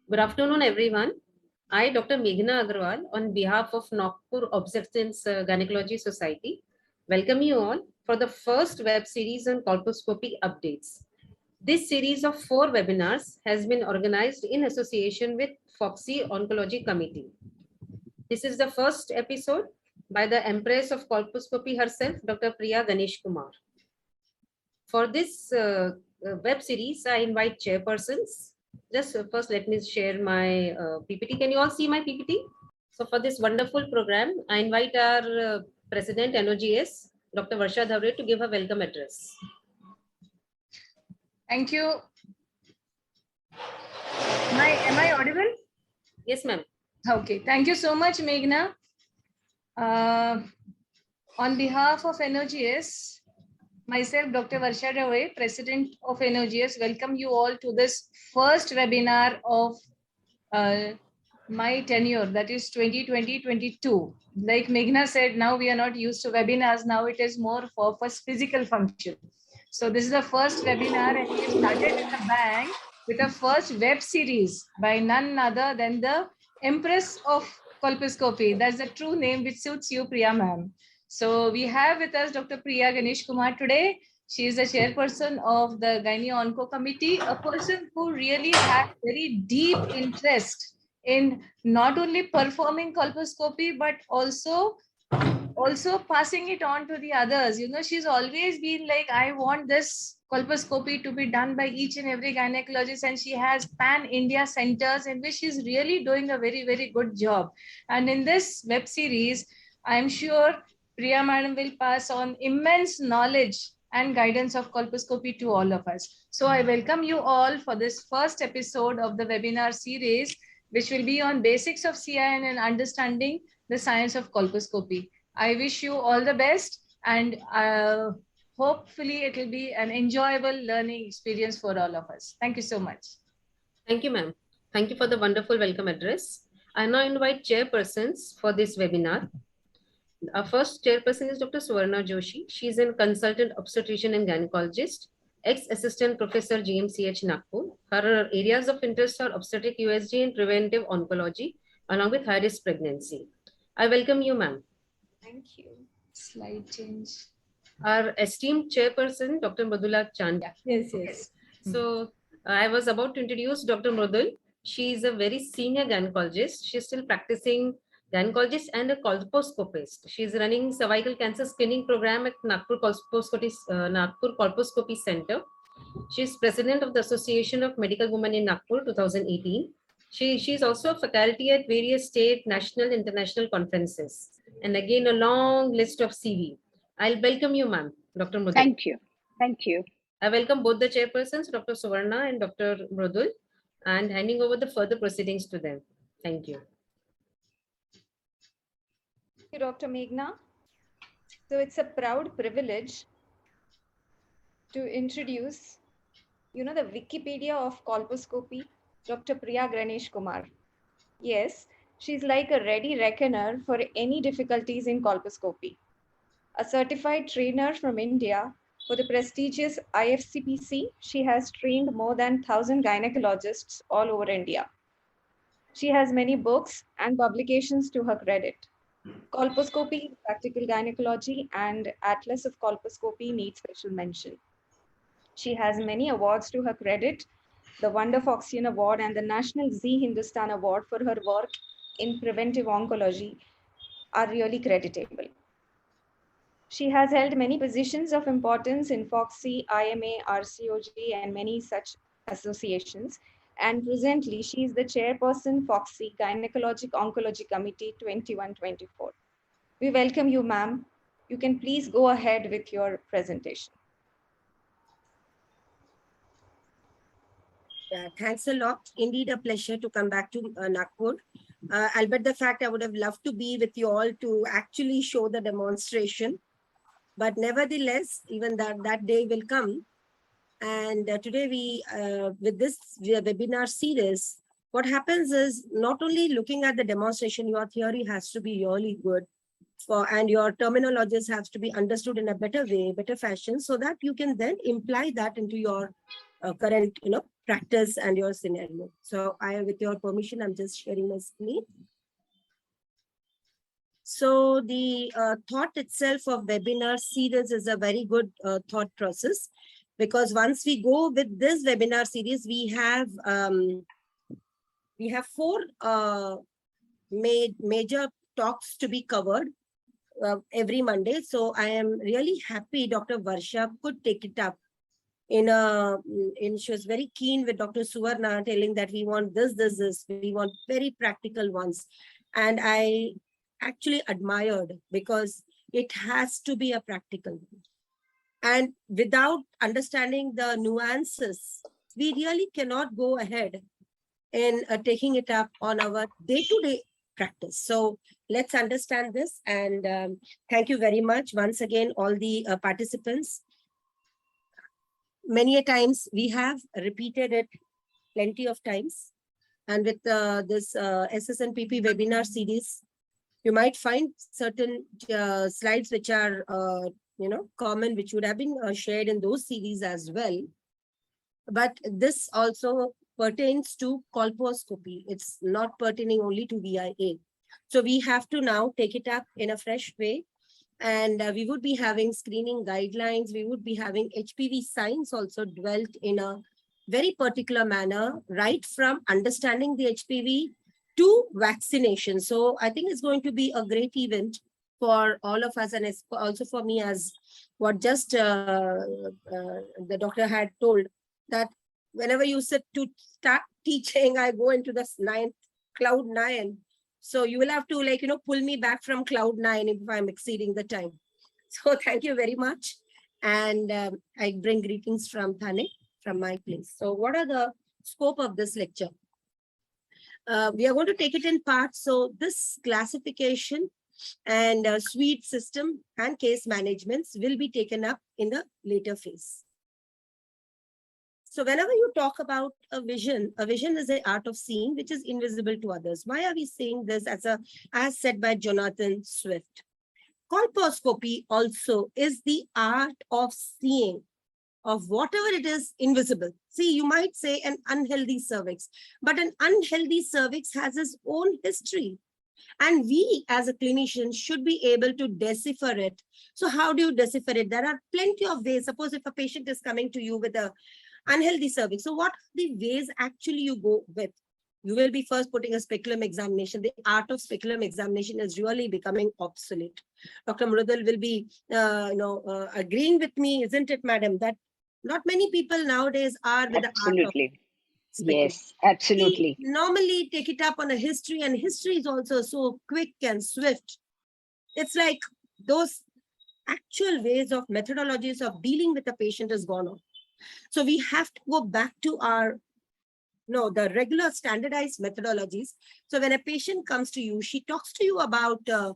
Good afternoon, everyone. I, Dr. Meghna Agarwal, on behalf of Nagpur Obstetrics Gynecology Society, welcome you all for the first web series on colposcopy updates. This series of 4 webinars has been organized in association with Foxy Oncology Committee. This is the first episode by the Empress of Colposcopy herself, Dr. Priya Ganeshkumar. For this web series, I invite chairpersons. Just first, let me share my PPT. Can you all see my PPT? So for this wonderful program, I invite our President, NOGS, Dr. Varsha Dhavre, to give a welcome address. Thank you. Am I audible? Yes, ma'am. Okay. Thank you so much, Meghna. On behalf of NOGS, myself, Dr. Varsha Dhavre, President of NOGS, welcome you all to this first webinar of my tenure, that is 2020-22. Like Meghna said, now we are not used to webinars. Now it is more for physical function. So this is the first webinar, and we started with a bang with the first web series by none other than the Empress of Colposcopy. That's the true name which suits you, Priya ma'am. So we have with us Dr. Priya Ganeshkumar today. She is the chairperson of the Gynae Onco Committee, a person who really has very deep interest in not only performing colposcopy, but also passing it on to the others. You know, she's always been like, I want this colposcopy to be done by each and every gynecologist, and she has pan-India centers in which she's really doing a very, very good job. And in this web series, I'm sure Priya madam will pass on immense knowledge and guidance of colposcopy to all of us. So I welcome you all for this first episode of the webinar series, which will be on basics of CIN and understanding the science of colposcopy. I wish you all the best, and hopefully it will be an enjoyable learning experience for all of us. Thank you so much. Thank you, ma'am. Thank you for the wonderful welcome address. I now invite chairpersons for this webinar. Our first chairperson is Dr. Suvarna Joshi. She is a consultant obstetrician and gynecologist, ex-assistant professor GMCH Nagpur. Her areas of interest are obstetric USG and preventive oncology, along with high-risk pregnancy. I welcome you, ma'am. Thank you. Slide change. Our esteemed chairperson, Dr. Mridula Chand. Yes, yes. So I was about to introduce Dr. Mridul. She is a very senior gynecologist. She's still practicing gynecologist and a colposcopist. She's running cervical cancer screening program at Nagpur Colposcopy Center. She's president of the Association of Medical Women in Nagpur 2018. She's also a faculty at various state, national, international conferences. And again, a long list of CV. I'll welcome you, ma'am, Dr. Mridul. Thank you. Thank you. I welcome both the chairpersons, Dr. Suvarna and Dr. Mridul, and handing over the further proceedings to them. Thank you. Thank you, Dr. Meghna. So it's a proud privilege to introduce, the Wikipedia of colposcopy, Dr. Priya Ganeshkumar. Yes, she's like a ready reckoner for any difficulties in colposcopy. A certified trainer from India for the prestigious IFCPC, she has trained more than 1,000 gynecologists all over India. She has many books and publications to her credit. Colposcopy, Practical Gynecology, and Atlas of Colposcopy need special mention. She has many awards to her credit. The Wonder Foxian Award and the National Zee Hindustan Award for her work in preventive oncology are really creditable. She has held many positions of importance in Foxy, IMA, RCOG, and many such associations. And presently, she is the chairperson, Foxy Gynecologic Oncology Committee 21-24. We welcome you, ma'am. You can please go ahead with your presentation. Thanks a lot. Indeed, a pleasure to come back to Nagpur. Albeit the fact I would have loved to be with you all to actually show the demonstration. But nevertheless, even that day will come. And today we, with this webinar series, what happens is not only looking at the demonstration, your theory has to be really good, and your terminologies has to be understood in a better way, better fashion, so that you can then imply that into your current, practice and your scenario. So with your permission, I'm just sharing my screen. So the thought itself of webinar series is a very good thought process, because once we go with this webinar series, we have 4 major talks to be covered every Monday. So I am really happy Dr. Varsha could take it up. She was very keen with Dr. Suvarna, telling that we want this, we want very practical ones. And I actually admired, because it has to be a practical one. And without understanding the nuances, we really cannot go ahead in taking it up on our day-to-day practice. So let's understand this. And thank you very much once again, all the participants. Many a times we have repeated it plenty of times. And with this SSNPP webinar series, you might find certain slides which are common, which would have been shared in those series as well. But this also pertains to colposcopy. It's not pertaining only to VIA. So we have to now take it up in a fresh way. And we would be having screening guidelines. We would be having HPV science also dwelt in a very particular manner, right from understanding the HPV to vaccination. So I think it's going to be a great event for all of us, and also for me, as what just the doctor had told, that whenever you sit to start teaching, I go into the cloud 9. So you will have to pull me back from cloud 9 if I'm exceeding the time. So thank you very much. And I bring greetings from Thane, from my place. So what are the scope of this lecture? We are going to take it in parts. So this classification and suite system and case managements will be taken up in the later phase. So whenever you talk about a vision is the art of seeing, which is invisible to others. Why are we saying this as said by Jonathan Swift? Colposcopy also is the art of seeing of whatever it is invisible. See, you might say an unhealthy cervix, but an unhealthy cervix has its own history. And we as a clinician should be able to decipher it. So how do you decipher it? There are plenty of ways. Suppose if a patient is coming to you with a unhealthy cervix, so what are the ways actually you go with? You will be first putting a speculum examination. The art of speculum examination is really becoming obsolete. Dr. Mrudal will be agreeing with me, isn't it, madam, that not many people nowadays are with the art of speculum. Yes, absolutely. We normally take it up on a history, and history is also so quick and swift. It's like those actual ways of methodologies of dealing with the patient is gone on. So we have to go back to the regular standardized methodologies. So when a patient comes to you, she talks to you about, a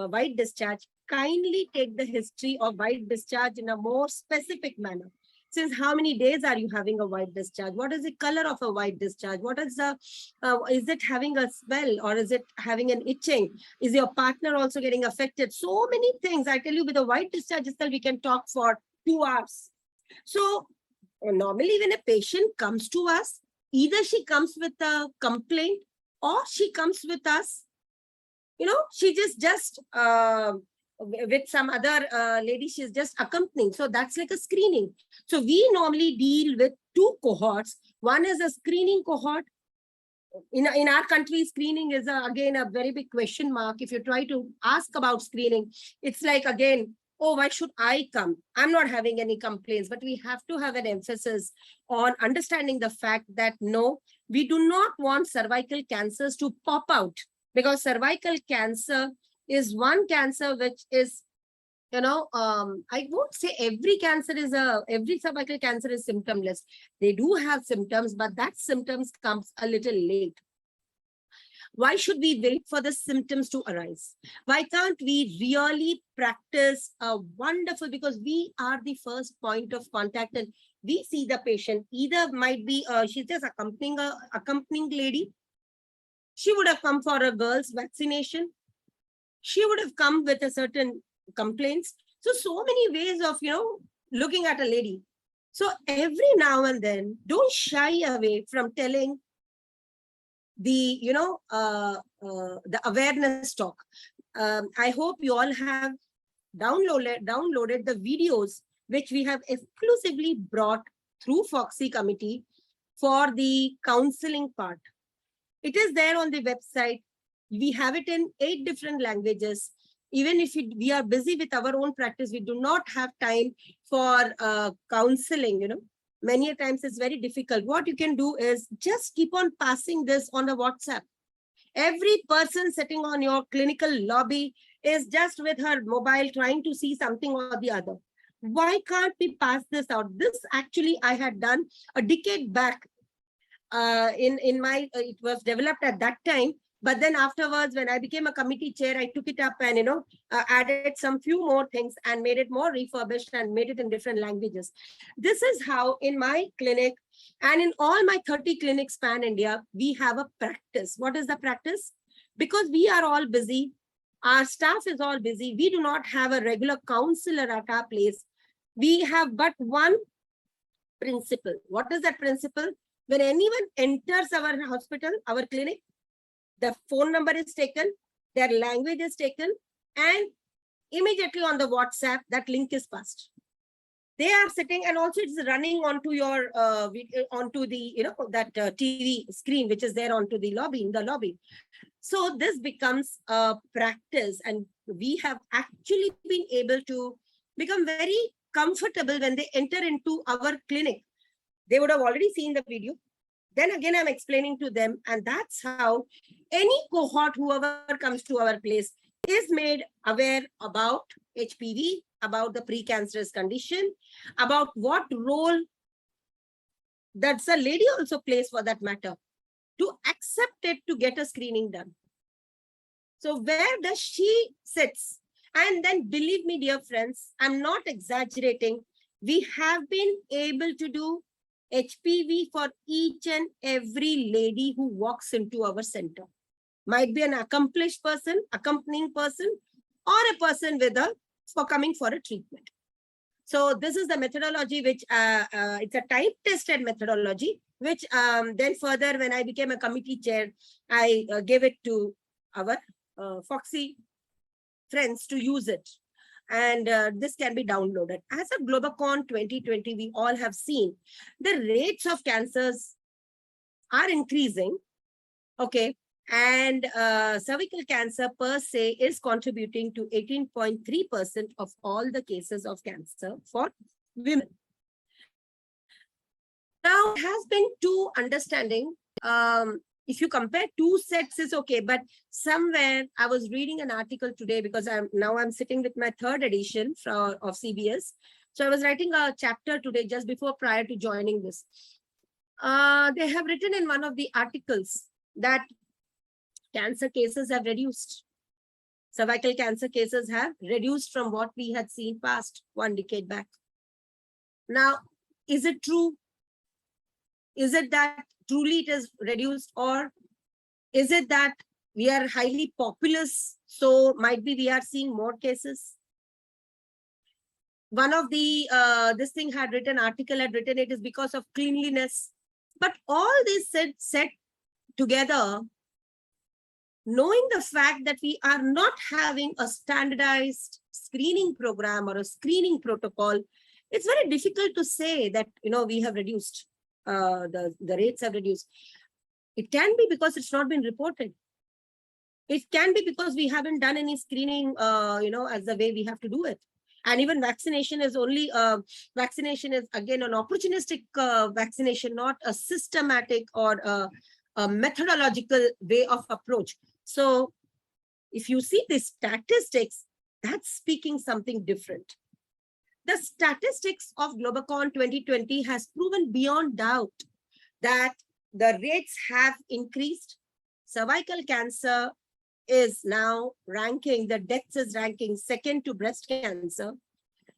white discharge. Kindly take the history of white discharge in a more specific manner. Since how many days are you having a white discharge? What is the color of a white discharge? What is is it having a smell, or is it having an itching? Is your partner also getting affected? So many things. I tell you, with a white discharge itself, we can talk for 2 hours. So normally when a patient comes to us, either she comes with a complaint or she comes with us, she just with some other lady, she's just accompanying. So that's like a screening. So we normally deal with 2 cohorts. One is a screening cohort. In our country, screening is again a very big question mark. If you try to ask about screening, it's like, again, oh, why should I come? I'm not having any complaints. But we have to have an emphasis on understanding the fact that no, we do not want cervical cancers to pop out, because cervical cancer is one cancer which is, I won't say every cervical cancer is symptomless. They do have symptoms, but that symptoms comes a little late. Why should we wait for the symptoms to arise? Why can't we really practice a wonderful, because we are the first point of contact, and we see the patient. Either might be she's just accompanying lady. She would have come for a girl's vaccination. She would have come with a certain complaints. So many ways of, looking at a lady. So every now and then, don't shy away from telling the, the awareness talk. I hope you all have downloaded the videos which we have exclusively brought through Foxy committee for the counseling part. It is there on the website. We have it in 8 different languages. Even if we are busy with our own practice, we do not have time for counseling, Many a times it's very difficult. What you can do is just keep on passing this on a WhatsApp. Every person sitting on your clinical lobby is just with her mobile trying to see something or the other. Why can't we pass this out? This actually I had done a decade back. In my, it was developed at that time. But then afterwards, when I became a committee chair, I took it up and, added some few more things and made it more refurbished and made it in different languages. This is how in my clinic and in all my 30 clinics pan India, we have a practice. What is the practice? Because we are all busy, our staff is all busy, we do not have a regular counselor at our place. We have but one principle. What is that principle? When anyone enters our hospital, our clinic, the phone number is taken, their language is taken, and immediately on the WhatsApp, that link is passed. They are sitting, and also it's running onto your onto the that TV screen which is there onto the lobby, in the lobby. So this becomes a practice, and we have actually been able to become very comfortable when they enter into our clinic. They would have already seen the video. Then again, I'm explaining to them, and that's how any cohort, whoever comes to our place, is made aware about HPV, about the precancerous condition, about what role that's a lady also plays for that matter, to accept it, to get a screening done. So where does she sits? And then believe me, dear friends, I'm not exaggerating. We have been able to do HPV for each and every lady who walks into our center. Might be an accomplished person, accompanying person, or a person with a for coming for a treatment. So this is the methodology which it's a type-tested methodology, which then further when I became a committee chair, I gave it to our Foxy friends to use it. And this can be downloaded. As of Globacon 2020, we all have seen the rates of cancers are increasing. Okay. And cervical cancer per se is contributing to 18.3% of all the cases of cancer for women. Now, it has been two understanding. If you compare two sets is okay, but somewhere I was reading an article today because I'm sitting with my 3rd edition of CBS. So I was writing a chapter today just prior to joining this. They have written in one of the articles that cancer cases have reduced. Cervical cancer cases have reduced from what we had seen past 1 decade back. Now, is it true? Is it that truly it is reduced, or is it that we are highly populous, so might be we are seeing more cases? One of the this thing had written, article had written, it is because of cleanliness. But all this set together, knowing the fact that we are not having a standardized screening program or a screening protocol, it's very difficult to say that we have reduced. The rates have reduced. It can be because it's not been reported. It can be because we haven't done any screening, as the way we have to do it. And even vaccination is only, vaccination is again an opportunistic vaccination, not a systematic or a methodological way of approach. So if you see the statistics, that's speaking something different. The statistics of Globacon 2020 has proven beyond doubt that the rates have increased. Cervical cancer is now ranking, the deaths is ranking 2nd to breast cancer.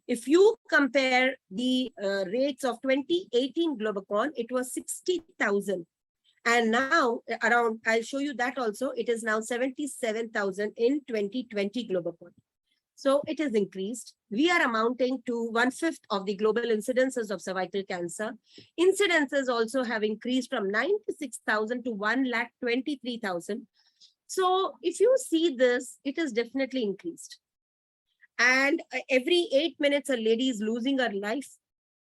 If you compare the rates of 2018 Globacon, it was 60,000. And now around, I'll show you that also, it is now 77,000 in 2020 Globacon. So it is increased. We are amounting to 1/5 of the global incidences of cervical cancer. Incidences also have increased from 96,000 to 1,23,000. So if you see this, it is definitely increased. And every 8 minutes, a lady is losing her life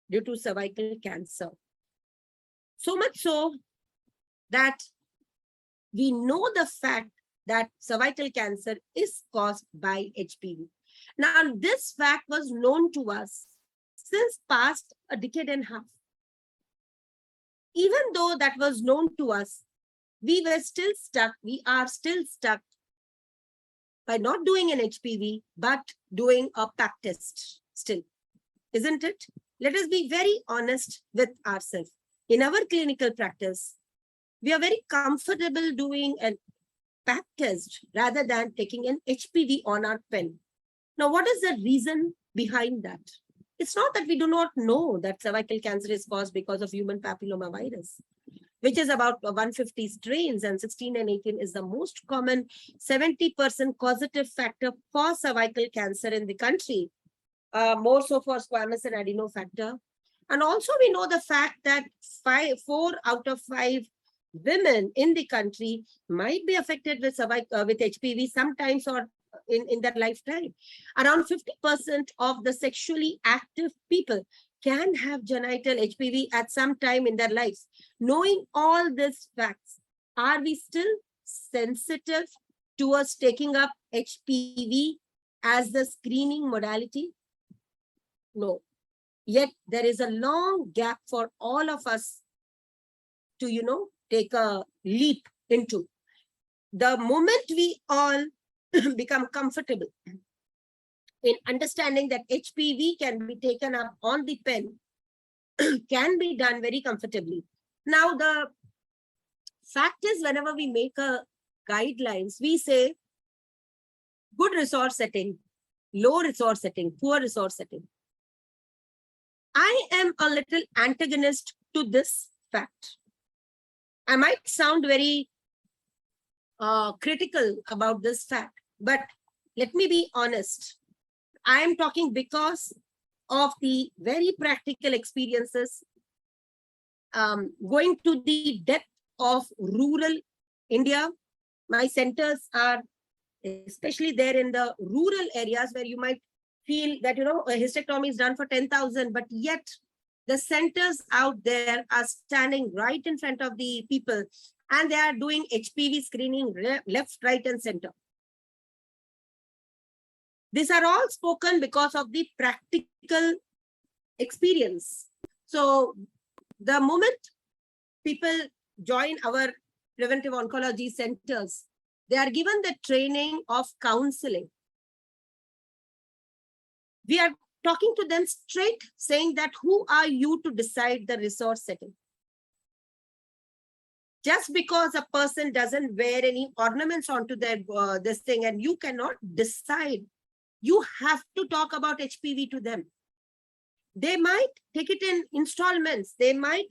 due to cervical cancer. So much so that we know the fact that cervical cancer is caused by HPV. Now, this fact was known to us since past a decade and a half. Even though that was known to us, we were still stuck, we are still stuck by not doing an HPV, but doing a PAP test still, isn't it? Let us be very honest with ourselves. In our clinical practice, we are very comfortable doing a PAP test rather than taking an HPV on our pen. Now, what is the reason behind that? It's not that we do not know that cervical cancer is caused because of human papilloma virus, which is about 150 strains, and 16 and 18 is the most common 70% causative factor for cervical cancer in the country, more so for squamous and adeno factor. And also we know the fact that 4 out of 5 women in the country might be affected with HPV sometimes or in their lifetime. Around 50% of the sexually active people can have genital HPV at some time in their lives. Knowing all these facts, are we still sensitive towards taking up HPV as the screening modality? No. Yet there is a long gap for all of us to, take a leap into. The moment we all become comfortable in understanding that HPV can be taken up on the pen, can be done very comfortably. Now, the fact is, whenever we make a guidelines, we say good resource setting, low resource setting, poor resource setting. I am a little antagonist to this fact. I might sound very critical about this fact, but let me be honest. I am talking because of the very practical experiences, going to the depth of rural India. My centers are especially there in the rural areas where you might feel that, a hysterectomy is done for 10,000, but yet the centers out there are standing right in front of the people and they are doing HPV screening left, right, and center. These are all spoken because of the practical experience. So the moment people join our preventive oncology centers, they are given the training of counseling. We are talking to them straight, saying that who are you to decide the resource setting? Just because a person doesn't wear any ornaments onto their this thing and you cannot decide, you have to talk about HPV to them. They might take it in installments. They might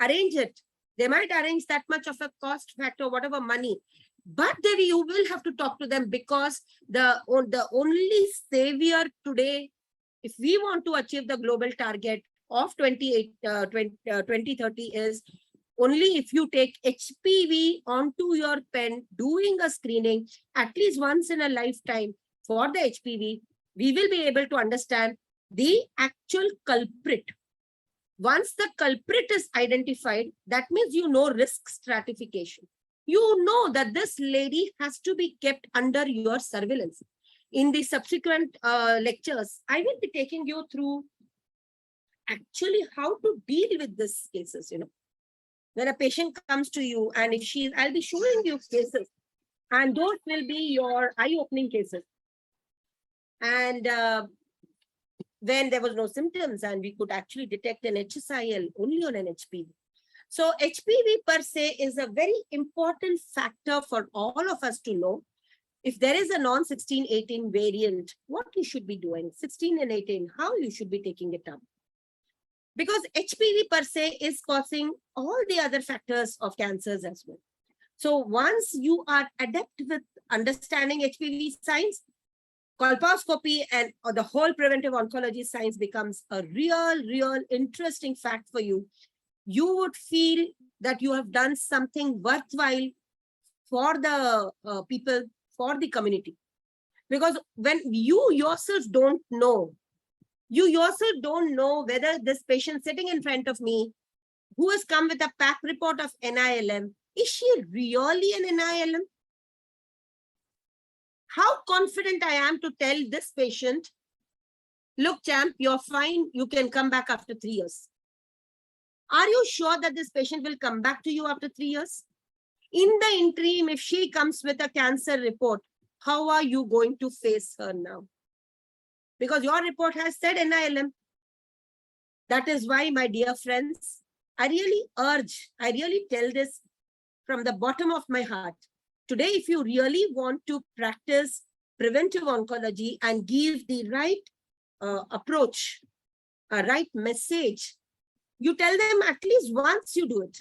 arrange it. They might arrange that much of a cost factor, whatever money. But you will have to talk to them, because the only savior today, if we want to achieve the global target of 2030, is only if you take HPV onto your pen, doing a screening at least once in a lifetime for the HPV, we will be able to understand the actual culprit. Once the culprit is identified, that means risk stratification. You know that this lady has to be kept under your surveillance. In the subsequent lectures, I will be taking you through actually how to deal with these cases. When a patient comes to you, and I'll be showing you cases, and those will be your eye-opening cases. And when there was no symptoms and we could actually detect an HSIL only on an HPV. So HPV per se is a very important factor for all of us to know. If there is a non-16-18 variant, what you should be doing, 16 and 18, how you should be taking it up. Because HPV per se is causing all the other factors of cancers as well. So once you are adept with understanding HPV signs, colposcopy and or the whole preventive oncology science becomes a real interesting fact for you, you would feel that you have done something worthwhile for the people, for the community. Because when you yourself don't know whether this patient sitting in front of me, who has come with a PAC report of NILM, is she really an NILM? How confident I am to tell this patient, look, champ, you're fine, you can come back after 3 years. Are you sure that this patient will come back to you after 3 years? In the interim, if she comes with a cancer report, how are you going to face her now? Because your report has said NILM. That is why, my dear friends, I really tell this from the bottom of my heart. Today, if you really want to practice preventive oncology and give the right approach, a right message, you tell them at least once you do it.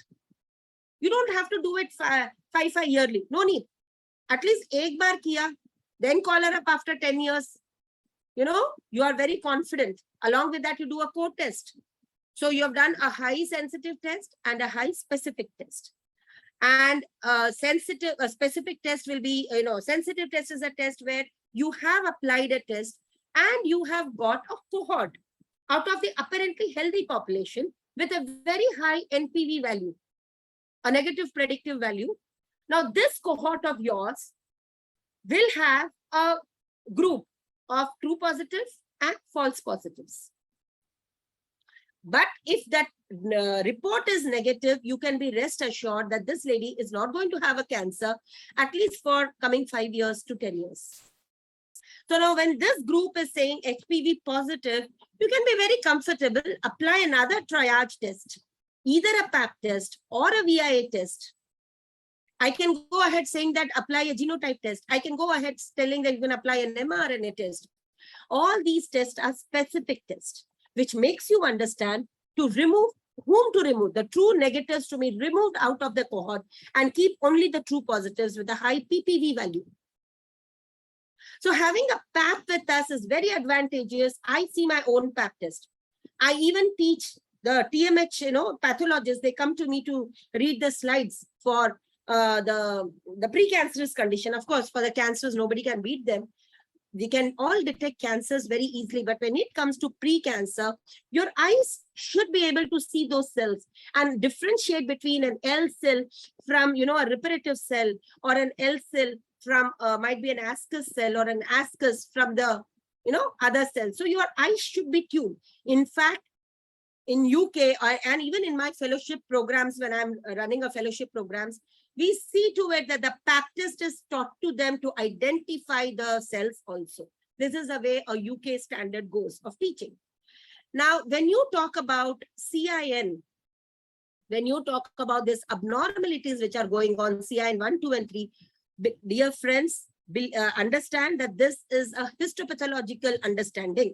You don't have to do it five yearly. No need. At least ek bar kiya, then call her up after 10 years. You know, you are very confident. Along with that, you do a code test. So you have done a high sensitive test and a high specific test. And specific test will be, sensitive test is a test where you have applied a test and you have got a cohort out of the apparently healthy population with a very high NPV value, a negative predictive value. Now, this cohort of yours will have a group of true positives and false positives. But if that report is negative, you can be rest assured that this lady is not going to have a cancer, at least for coming 5 years to 10 years. So now when this group is saying HPV positive, you can be very comfortable, apply another triage test, either a PAP test or a VIA test. I can go ahead saying that apply a genotype test. I can go ahead telling that you can apply an mRNA test. All these tests are specific tests, which makes you understand to remove whom to remove, the true negatives to be removed out of the cohort and keep only the true positives with a high PPV value. So having a PAP with us is very advantageous. I see my own PAP test. I even teach the TMH, pathologists, they come to me to read the slides for the precancerous condition. Of course, for the cancers, nobody can beat them. We can all detect cancers very easily, but when it comes to pre-cancer, your eyes should be able to see those cells and differentiate between an L cell from, a reparative cell, or an L cell from, might be an ascus cell, or an ascus from the, other cells. So your eyes should be tuned. In fact, in UK, and even in my fellowship programs, when I'm running a fellowship programs, we see to it that the PAP test is taught to them to identify the cells also. This is the way a UK standard goes of teaching. Now, when you talk about CIN, when you talk about these abnormalities which are going on, CIN 1, 2, and 3, dear friends, understand that this is a histopathological understanding.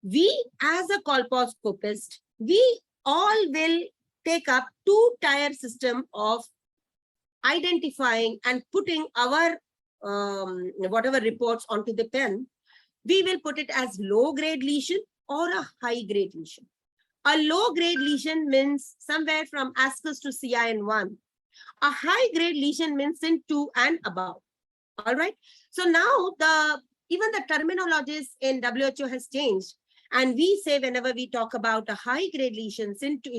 We, as a colposcopist, we all will take up two-tier system of identifying and putting our whatever reports onto the pen. We will put it as low-grade lesion or a high-grade lesion. A low-grade lesion means somewhere from ascus to CIN 1. A high-grade lesion means in 2 and above. All right. So now even the terminologies in WHO has changed, and we say whenever we talk about a high-grade lesion,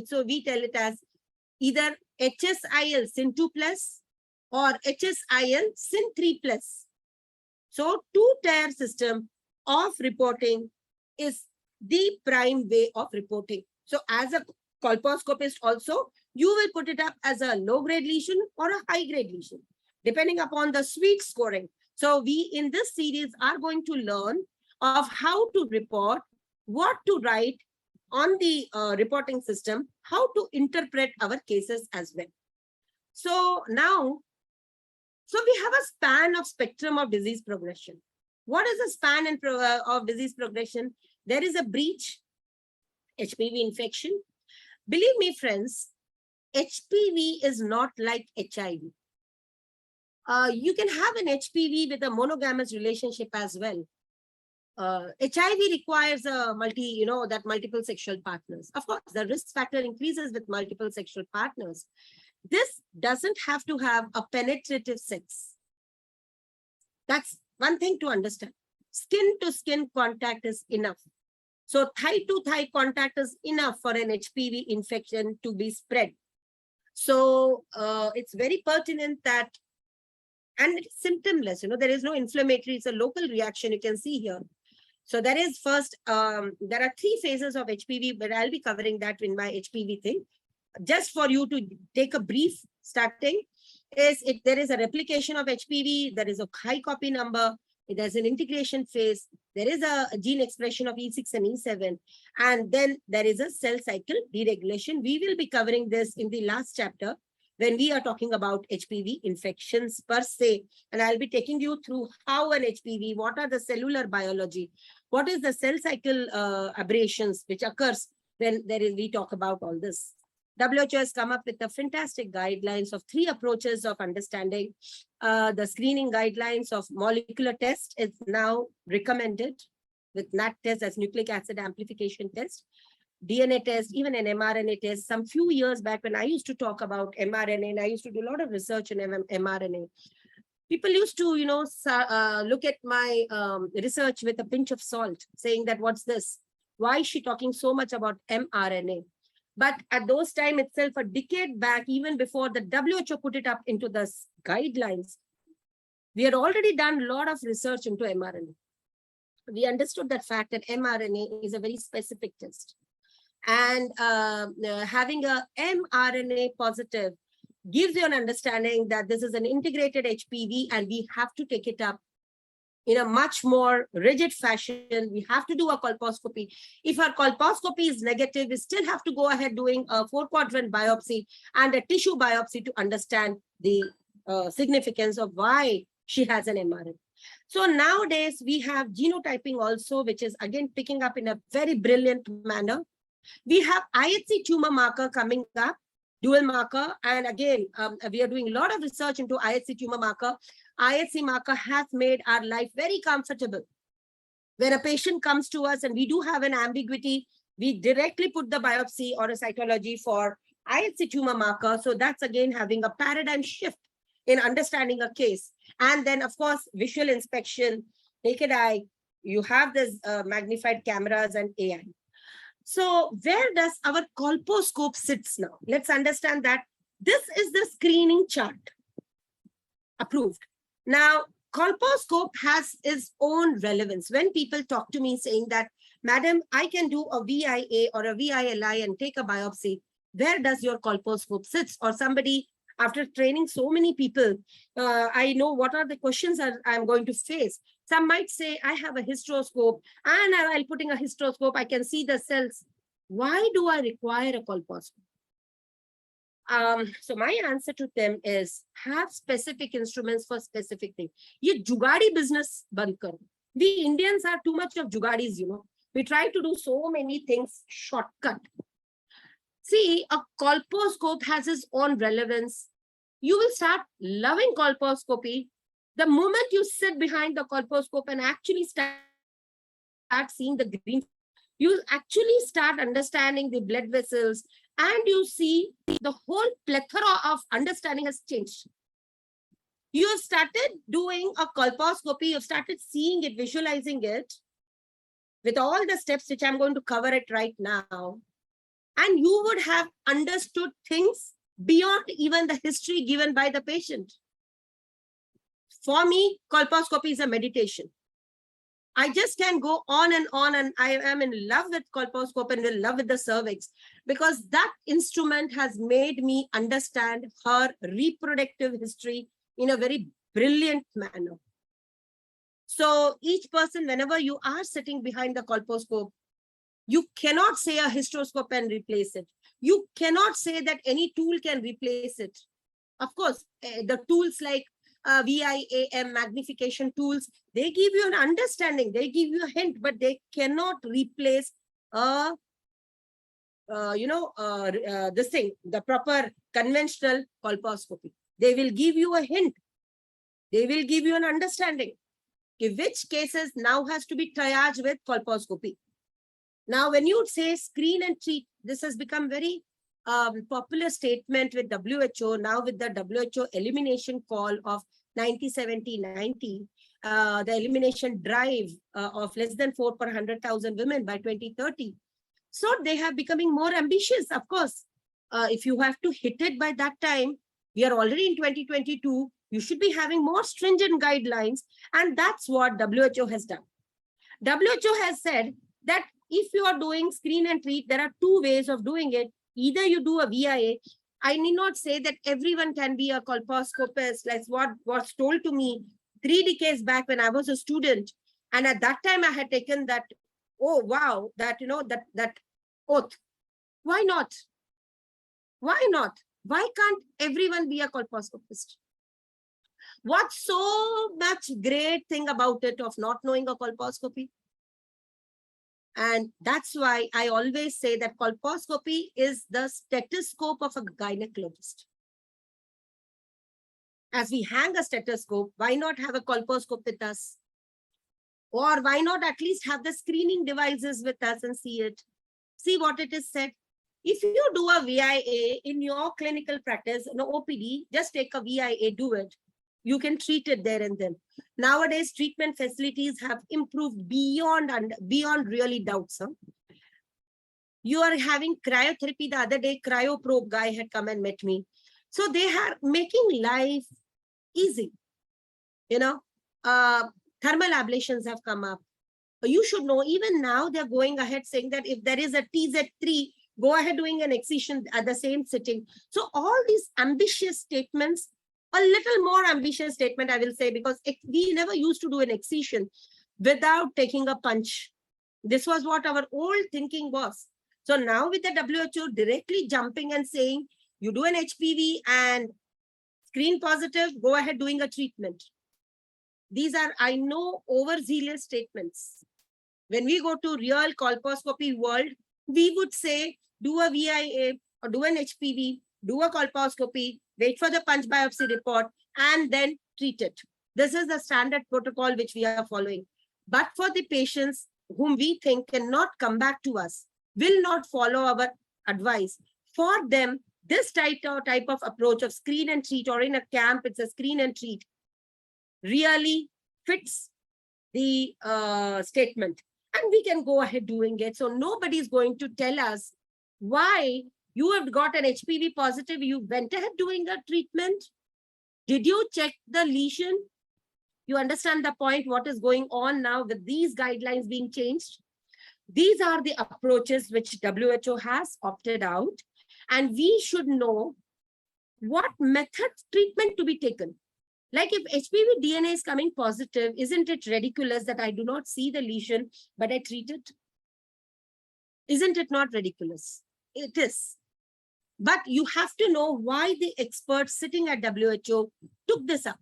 so we tell it as either HSIL SIN 2 plus or HSIL SIN 3 plus. So two-tier system of reporting is the prime way of reporting. So as a colposcopist also, you will put it up as a low-grade lesion or a high-grade lesion, depending upon the sweet scoring. So we in this series are going to learn of how to report, what to write on the reporting system, how to interpret our cases as well. So now, we have a span of spectrum of disease progression. What is the span of disease progression? There is a breach, HPV infection. Believe me, friends, HPV is not like HIV. You can have an HPV with a monogamous relationship as well. HIV requires a multiple sexual partners. Of course, the risk factor increases with multiple sexual partners. This doesn't have to have a penetrative sex. That's one thing to understand. Skin to skin contact is enough. So thigh to thigh contact is enough for an HPV infection to be spread. So it's very pertinent that, and it's symptomless, there is no inflammatory, it's a local reaction you can see here. So there is first, there are 3 phases of HPV, but I'll be covering that in my HPV thing. Just for you to take a brief starting, there is a replication of HPV, there is a high copy number, there's an integration phase, there is a gene expression of E6 and E7, and then there is a cell cycle deregulation. We will be covering this in the last chapter when we are talking about HPV infections per se, and I'll be taking you through how an HPV, what are the cellular biology, what is the cell cycle aberrations which occurs when we talk about all this. WHO has come up with the fantastic guidelines of 3 approaches of understanding. The screening guidelines of molecular test is now recommended with NAT test as nucleic acid amplification test, DNA test, even an mRNA test. Some few years back when I used to talk about mRNA, and I used to do a lot of research on mRNA, people used to, look at my research with a pinch of salt, saying that, what's this? Why is she talking so much about mRNA? But at those time itself, a decade back, even before the WHO put it up into the guidelines, we had already done a lot of research into mRNA. We understood that fact that mRNA is a very specific test. And having a mRNA positive gives you an understanding that this is an integrated HPV and we have to take it up in a much more rigid fashion. We have to do a colposcopy. If our colposcopy is negative, we still have to go ahead doing a 4-quadrant biopsy and a tissue biopsy to understand the significance of why she has an mRNA. So nowadays we have genotyping also, which is again picking up in a very brilliant manner. We have IHC tumor marker coming up, dual marker. And again, we are doing a lot of research into IHC tumor marker. IHC marker has made our life very comfortable. When a patient comes to us and we do have an ambiguity, we directly put the biopsy or a cytology for IHC tumor marker. So that's again having a paradigm shift in understanding a case. And then of course, visual inspection, naked eye, you have this magnified cameras and AI. So where does our colposcope sits now? Let's understand that this is the screening chart approved. Now, colposcope has its own relevance. When people talk to me saying that, Madam, I can do a VIA or a VILI and take a biopsy, where does your colposcope sits? Or somebody, after training so many people, I know what are the questions I'm going to face. Some might say, I have a hysteroscope, and while putting a hysteroscope, I can see the cells. Why do I require a colposcope? So my answer to them is, have specific instruments for specific things. Ye jugadi business band karo. We Indians are too much of jugadis, We try to do so many things shortcut. See, a colposcope has its own relevance. You will start loving colposcopy the moment you sit behind the colposcope and actually start seeing the green. You actually start understanding the blood vessels, and you see the whole plethora of understanding has changed. You have started doing a colposcopy, you've started seeing it, visualizing it with all the steps which I'm going to cover it right now. And you would have understood things beyond even the history given by the patient. For me, colposcopy is a meditation. I just can go on, and I am in love with colposcope and in love with the cervix, because that instrument has made me understand her reproductive history in a very brilliant manner. So each person, whenever you are sitting behind the colposcope, you cannot say a hysteroscope and replace it. You cannot say that any tool can replace it. Of course, the tools like VIAM magnification tools, they give you an understanding, they give you a hint, but they cannot replace the proper conventional colposcopy. They will give you a hint. They will give you an understanding. which cases now has to be triaged with colposcopy. Now, when you say screen and treat, this has become very popular statement with WHO. Now with the WHO elimination call of 90-70-90, the elimination drive of less than 4 per 100,000 women by 2030. So they have becoming more ambitious, of course. If you have to hit it by that time, we are already in 2022, you should be having more stringent guidelines. And that's what WHO has done. WHO has said that if you are doing screen and treat, there are two ways of doing it. Either you do a VIA. I need not say that everyone can be a colposcopist, like what was told to me 3 decades back when I was a student. And at that time I had taken that, oh, wow, that, that oath. Why not? Why not? Why can't everyone be a colposcopist? What's so much great thing about it of not knowing a colposcopy? And that's why I always say that colposcopy is the stethoscope of a gynecologist. As we hang a stethoscope, why not have a colposcope with us? Or why not at least have the screening devices with us and see it? See what it is said. If you do a VIA in your clinical practice, OPD, just take a VIA, do it. You can treat it there and then. Nowadays, treatment facilities have improved beyond really doubts. Huh? You are having cryotherapy. The other day, cryoprobe guy had come and met me. So they are making life easy. Thermal ablations have come up. You should know, even now they're going ahead saying that if there is a TZ3, go ahead doing an excision at the same sitting. So all these ambitious statements, a little more ambitious statement, I will say, because we never used to do an excision without taking a punch. This was what our old thinking was. So now with the WHO directly jumping and saying, you do an HPV and screen positive, go ahead doing a treatment. These are, I know, overzealous statements. When we go to real colposcopy world, we would say, do a VIA or do an HPV, do a colposcopy, wait for the punch biopsy report, and then treat it. This is the standard protocol which we are following. But for the patients whom we think cannot come back to us, will not follow our advice, for them, this type of approach of screen and treat, or in a camp, it's a screen and treat, really fits the statement. And we can go ahead doing it. So nobody is going to tell us why you have got an HPV positive, you went ahead doing a treatment. Did you check the lesion? You understand the point, what is going on now with these guidelines being changed? These are the approaches which WHO has opted out. And we should know what method treatment to be taken. Like if HPV DNA is coming positive, isn't it ridiculous that I do not see the lesion, but I treat it? Isn't it not ridiculous? It is. But you have to know why the experts sitting at WHO took this up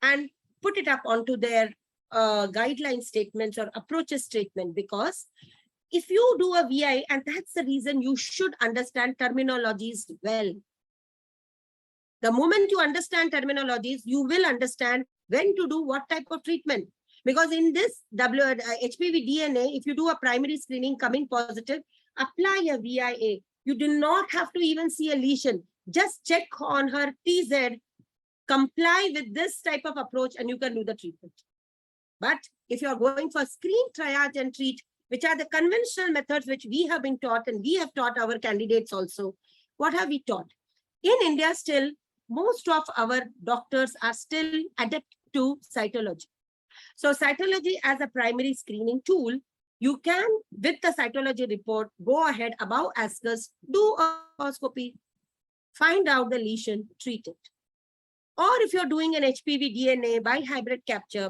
and put it up onto their guideline statements or approaches statement. Because if you do a VI, and that's the reason you should understand terminologies well. The moment you understand terminologies, you will understand when to do what type of treatment. Because in this HPV DNA, if you do a primary screening coming positive, apply a VIA. You do not have to even see a lesion. Just check on her TZ, comply with this type of approach, and you can do the treatment. But if you are going for screen, triage, and treat, which are the conventional methods which we have been taught, and we have taught our candidates also, what have we taught? In India, still, most of our doctors are still adept to cytology. So cytology as a primary screening tool, you can, with the cytology report, go ahead above ascus, do a colposcopy, find out the lesion, treat it. Or if you're doing an HPV DNA by hybrid capture,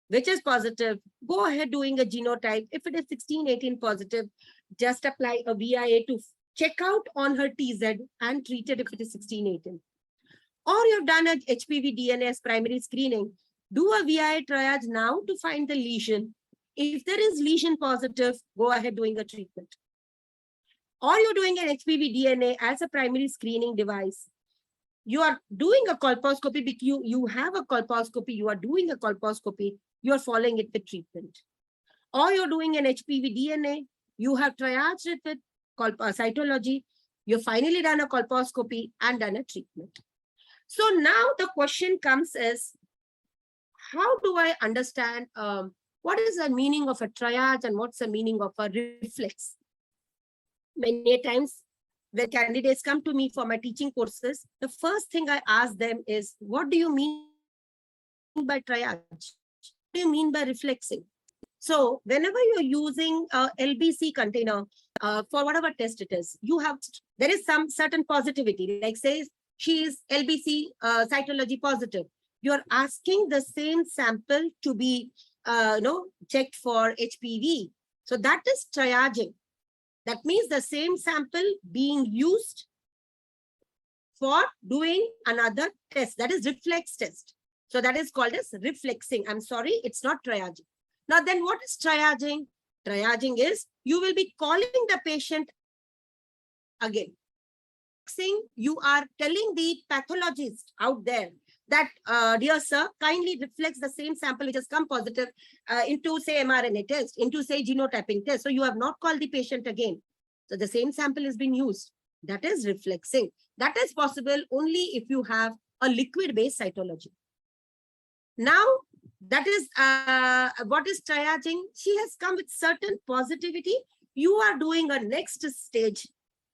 which is positive, go ahead doing a genotype. If it is 16-18 positive, just apply a VIA to check out on her TZ and treat it if it is 16-18. Or you've done a HPV DNA as primary screening, do a VIA triage now to find the lesion. If there is lesion positive, go ahead doing a treatment. Or you're doing an HPV DNA as a primary screening device. you are doing a colposcopy, because you have a colposcopy, you are doing a colposcopy, you are following it with treatment. Or you're doing an HPV DNA, you have triaged it with cytology, you've finally done a colposcopy and done a treatment. So now the question comes is, how do I understand what is the meaning of a triage and what's the meaning of a reflex? Many times when candidates come to me for my teaching courses, the first thing I ask them is, what do you mean by triage? What do you mean by reflexing? So whenever you're using a LBC container for whatever test it is, there is some certain positivity, like say she is LBC cytology positive. You're asking the same sample to be checked for HPV. So that is triaging. That means the same sample being used for doing another test, that is reflex test. So that is called as reflexing. I'm sorry, it's not triaging. Now then, what is triaging? Triaging is you will be calling the patient again. You are telling the pathologist out there that, dear sir, kindly reflex the same sample which has come positive into say mRNA test, into say genotyping test. So you have not called the patient again. So the same sample has been used. That is reflexing. That is possible only if you have a liquid-based cytology. Now, that is what is triaging. She has come with certain positivity. You are doing a next stage,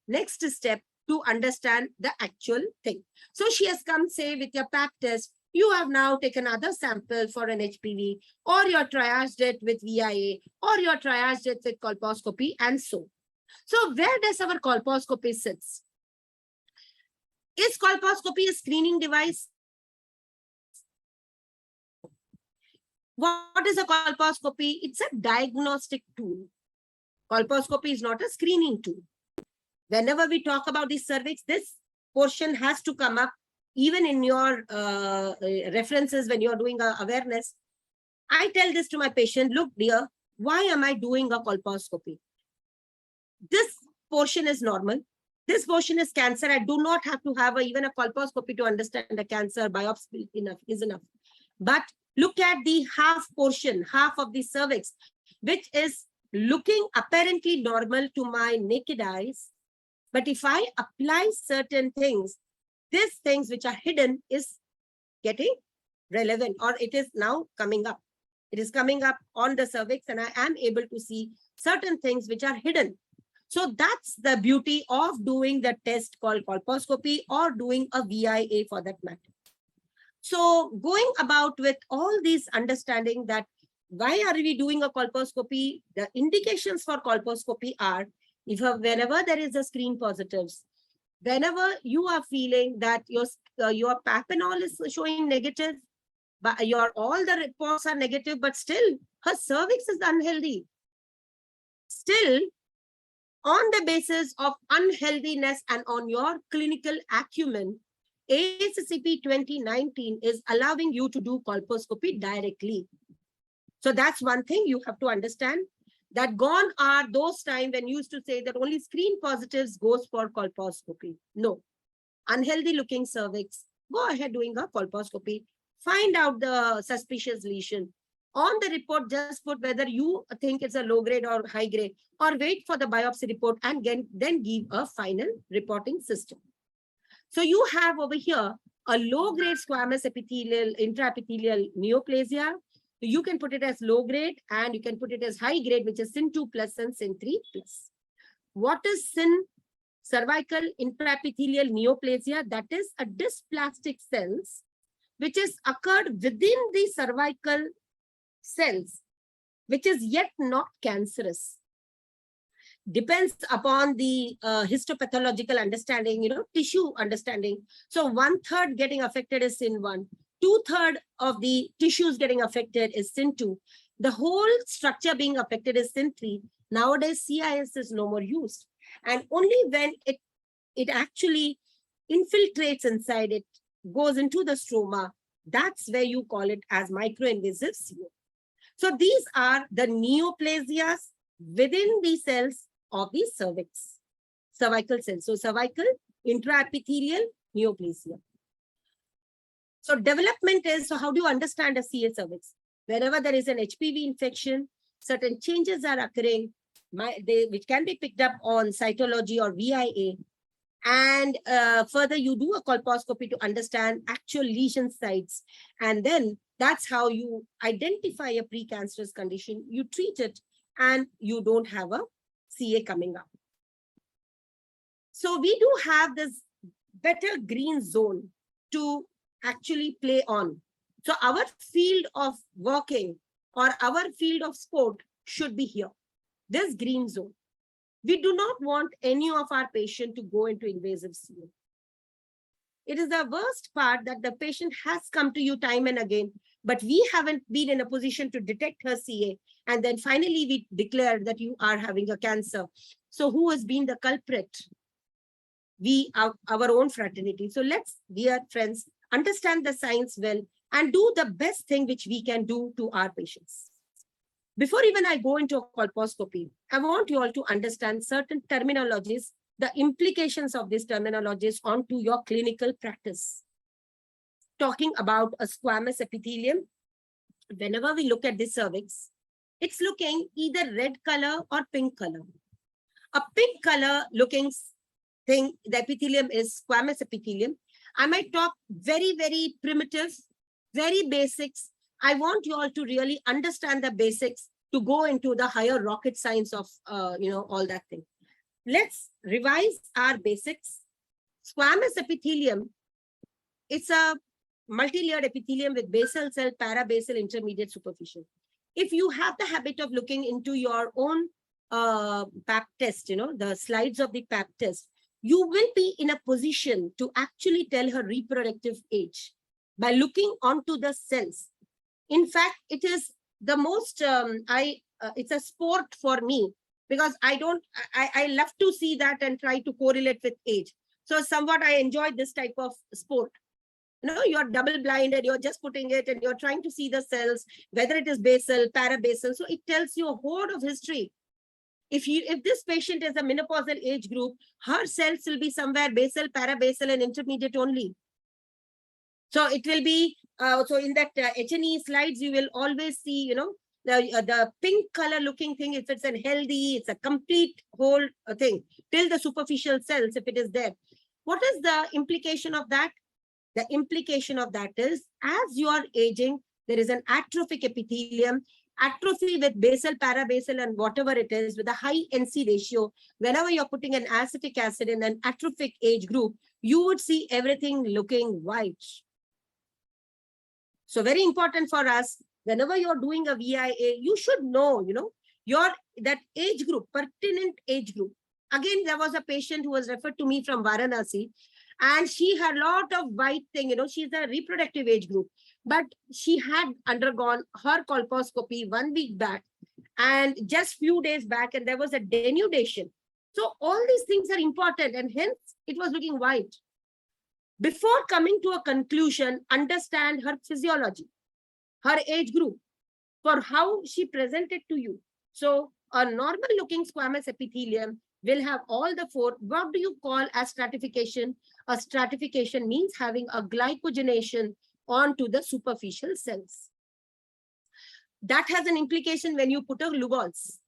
next step to understand the actual thing. So she has come, say, with your pap test. You have now taken other sample for an HPV, or you're triaged it with VIA, or you're triaged it with colposcopy, and so. So where does our colposcopy sits? Is colposcopy a screening device? What is a colposcopy? It's a diagnostic tool. Colposcopy is not a screening tool. Whenever we talk about the cervix, this portion has to come up even in your references when you're doing awareness. I tell this to my patient, look dear, why am I doing a colposcopy? This portion is normal. This portion is cancer. I do not have to have even a colposcopy to understand the cancer. Biopsy is enough. But look at the half portion, half of the cervix, which is looking apparently normal to my naked eyes. But if I apply certain things, these things which are hidden is getting relevant, or it is now coming up. It is coming up on the cervix, and I am able to see certain things which are hidden. So that's the beauty of doing the test called colposcopy, or doing a VIA for that matter. So going about with all these understanding that why are we doing a colposcopy, the indications for colposcopy are, whenever there is a screen positives, whenever you are feeling that your papinol is showing negative, but all the reports are negative, but still her cervix is unhealthy. Still, on the basis of unhealthiness and on your clinical acumen, ASCP 2019 is allowing you to do colposcopy directly. So that's one thing you have to understand, that gone are those times when you used to say that only screen positives goes for colposcopy. No, unhealthy looking cervix, go ahead doing a colposcopy, find out the suspicious lesion. On the report, just put whether you think it's a low grade or high grade, or wait for the biopsy report and then give a final reporting system. So you have over here a low grade squamous epithelial, intraepithelial neoplasia. You can put it as low grade, and you can put it as high grade, which is SYN 2+ and SYN 3+. What is SYN? Cervical intraepithelial neoplasia. That is a dysplastic cells which is occurred within the cervical cells, which is yet not cancerous. Depends upon the histopathological understanding, tissue understanding. So 1/3 getting affected is SYN 1. 2/3 of the tissues getting affected is SYN 2. The whole structure being affected is SYN 3. Nowadays, CIS is no more used. And only when it actually infiltrates inside, it goes into the stroma, that's where you call it as microinvasive CO. So these are the neoplasias within the cells of the cervix, cervical cells. So cervical intraepithelial neoplasia. So development is, so how do you understand a CA cervix? Whenever there is an HPV infection, certain changes are occurring, which can be picked up on cytology or VIA. And further, you do a colposcopy to understand actual lesion sites. And then that's how you identify a precancerous condition, you treat it, and you don't have a CA coming up. So we do have this better green zone to actually play on. So our field of working or our field of sport should be here, this green zone. We do not want any of our patient to go into invasive CA. It is the worst part that the patient has come to you time and again, but we haven't been in a position to detect her CA. And then finally we declare that you are having a cancer. So who has been the culprit? We are our own fraternity. So let's, dear friends, understand the science well and do the best thing which we can do to our patients. Before even I go into a colposcopy, I want you all to understand certain terminologies, the implications of these terminologies onto your clinical practice. Talking about a squamous epithelium, whenever we look at the cervix, it's looking either red color or pink color. A pink color looking thing, the epithelium is squamous epithelium. I might talk very, very primitive, very basics. I want you all to really understand the basics to go into the higher rocket science of, all that thing. Let's revise our basics. Squamous epithelium, it's a multi-layered epithelium with basal cell, parabasal, intermediate, superficial. If you have the habit of looking into your own pap test, the slides of the pap test, you will be in a position to actually tell her reproductive age by looking onto the cells. In fact, it is the most, it's a sport for me because I love to see that and try to correlate with age. So somewhat I enjoy this type of sport. You're double blinded, you're just putting it and you're trying to see the cells, whether it is basal, parabasal. So it tells you a whole of history. If this patient is a menopausal age group, her cells will be somewhere basal, parabasal, and intermediate only. So it will be, so in that H&E slides, you will always see, the pink color looking thing, if it's a healthy, it's a complete whole thing, till the superficial cells, if it is there. What is the implication of that? The implication of that is, as you are aging, there is an atrophic epithelium, atrophy with basal, parabasal, and whatever it is, with a high NC ratio. Whenever you're putting an acetic acid in an atrophic age group, you would see everything looking white. So very important for us, whenever you're doing a VIA, you should know, that age group, pertinent age group. Again, there was a patient who was referred to me from Varanasi, and she had a lot of white thing, she's a reproductive age group, but she had undergone her colposcopy 1 week back and just few days back, and there was a denudation. So all these things are important, and hence it was looking white. Before coming to a conclusion, understand her physiology, her age group, for how she presented to you. So a normal looking squamous epithelium will have all the four. What do you call as stratification? A stratification means having a glycogenation onto the superficial cells. That has an implication when you put a Lugol's.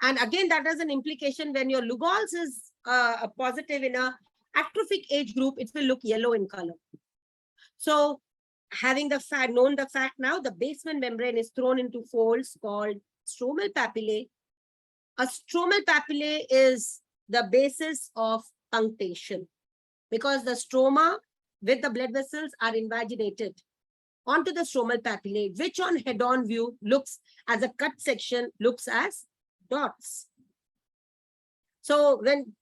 And again, that has an implication when your Lugol's is a positive in a atrophic age group, it will look yellow in color. So having the fact, known the fact now, the basement membrane is thrown into folds called stromal papillae. A stromal papillae is the basis of punctation because the stroma with the blood vessels are invaginated onto the stromal papillae, which on head-on view looks as a cut section, looks as dots. So when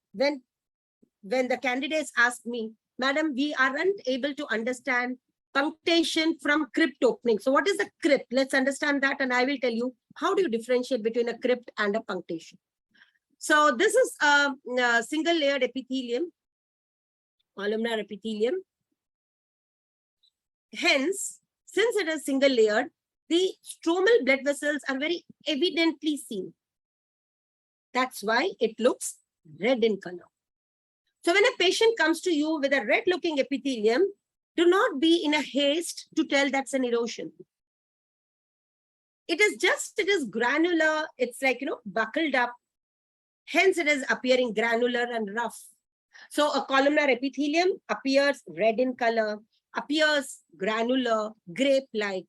the candidates ask me, Madam, we aren't able to understand punctation from crypt opening. So what is a crypt? Let's understand that, and I will tell you how do you differentiate between a crypt and a punctation. So this is a single layered epithelium, columnar epithelium. Hence, since it is single layered, the stromal blood vessels are very evidently seen. That's why it looks red in color. So when a patient comes to you with a red looking epithelium, Do not be in a haste to tell that's an erosion. It is granular. It's like, buckled up. Hence, it is appearing granular and rough. So a columnar epithelium appears red in color, appears granular, grape-like.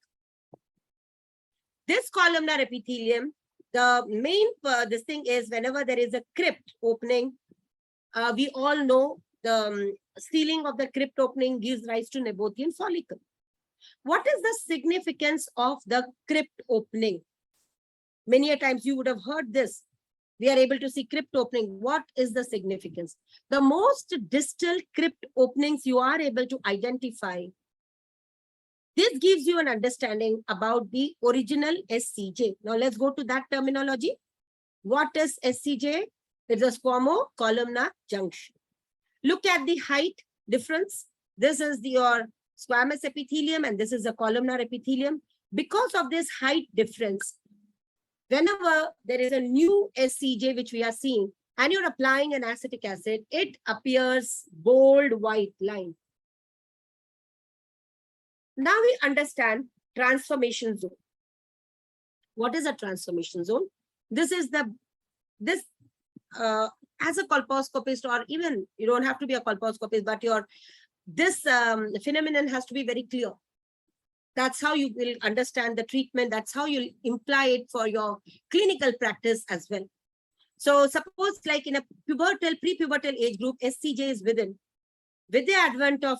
This columnar epithelium, the main this thing is whenever there is a crypt opening, we all know the sealing of the crypt opening gives rise to Nabothian follicle. What is the significance of the crypt opening? Many a times you would have heard this. We are able to see crypt opening. What is the significance? The most distal crypt openings you are able to identify. This gives you an understanding about the original SCJ. Now let's go to that terminology. What is SCJ? It's a squamo-columnar junction. Look at the height difference. This is your squamous epithelium and this is a columnar epithelium. Because of this height difference, whenever there is a new SCJ which we are seeing and you're applying an acetic acid, it appears bold white line. Now we understand transformation zone. What is a transformation zone? This is as a colposcopist, or even you don't have to be a colposcopist, but this phenomenon has to be very clear. That's how you will understand the treatment. That's how you'll imply it for your clinical practice as well. So suppose like in a pre-pubertal age group, SCJ is within. With the advent of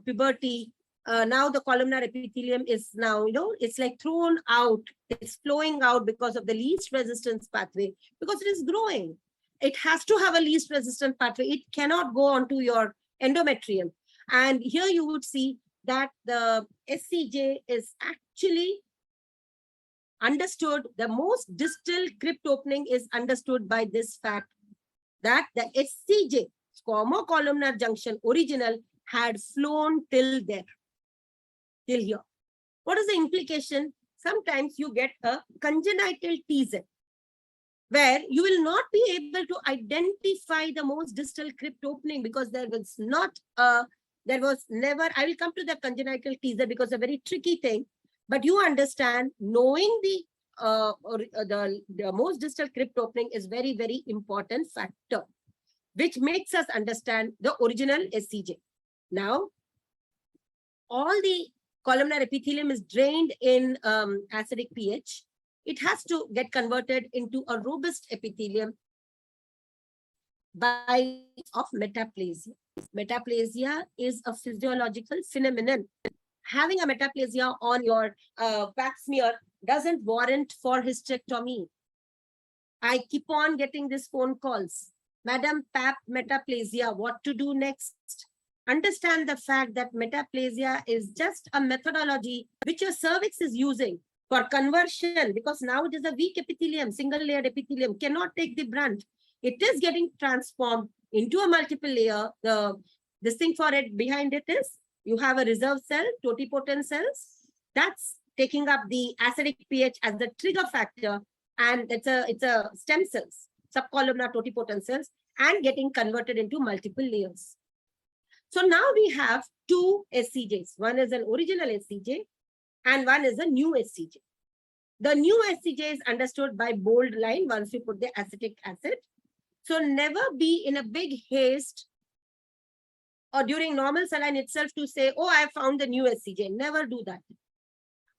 puberty, now the columnar epithelium is now, it's like thrown out. It's flowing out because of the least resistance pathway, because it is growing. It has to have a least resistant pathway. It cannot go onto your endometrium. And here you would see that the SCJ is actually understood. The most distal crypt opening is understood by this fact that the SCJ, squamo-columnar junction original, had flown till there, till here. What is the implication? Sometimes you get a congenital TZ, where you will not be able to identify the most distal crypt opening because there was never, I will come to the congenital teaser because it's a very tricky thing, but you understand knowing the most distal crypt opening is very, very important factor, which makes us understand the original SCJ. Now, all the columnar epithelium is drained in acidic pH. It has to get converted into a robust epithelium by of metaplasia. Metaplasia is a physiological phenomenon. Having a metaplasia on your pap smear doesn't warrant for hysterectomy. I keep on getting these phone calls. Madam, pap metaplasia, what to do next? Understand the fact that metaplasia is just a methodology which your cervix is using for conversion, because now it is a weak epithelium, single layered epithelium, cannot take the brunt. It is getting transformed into a multiple layer. This thing for it behind it is you have a reserve cell, totipotent cells, that's taking up the acidic pH as the trigger factor, and it's a stem cells, subcolumnar totipotent cells, and getting converted into multiple layers. So now we have two SCJs. One is an original SCJ and one is a new SCJ. The new SCJ is understood by bold line once you put the acetic acid. So never be in a big haste or during normal saline itself to say, oh, I have found the new SCJ. Never do that.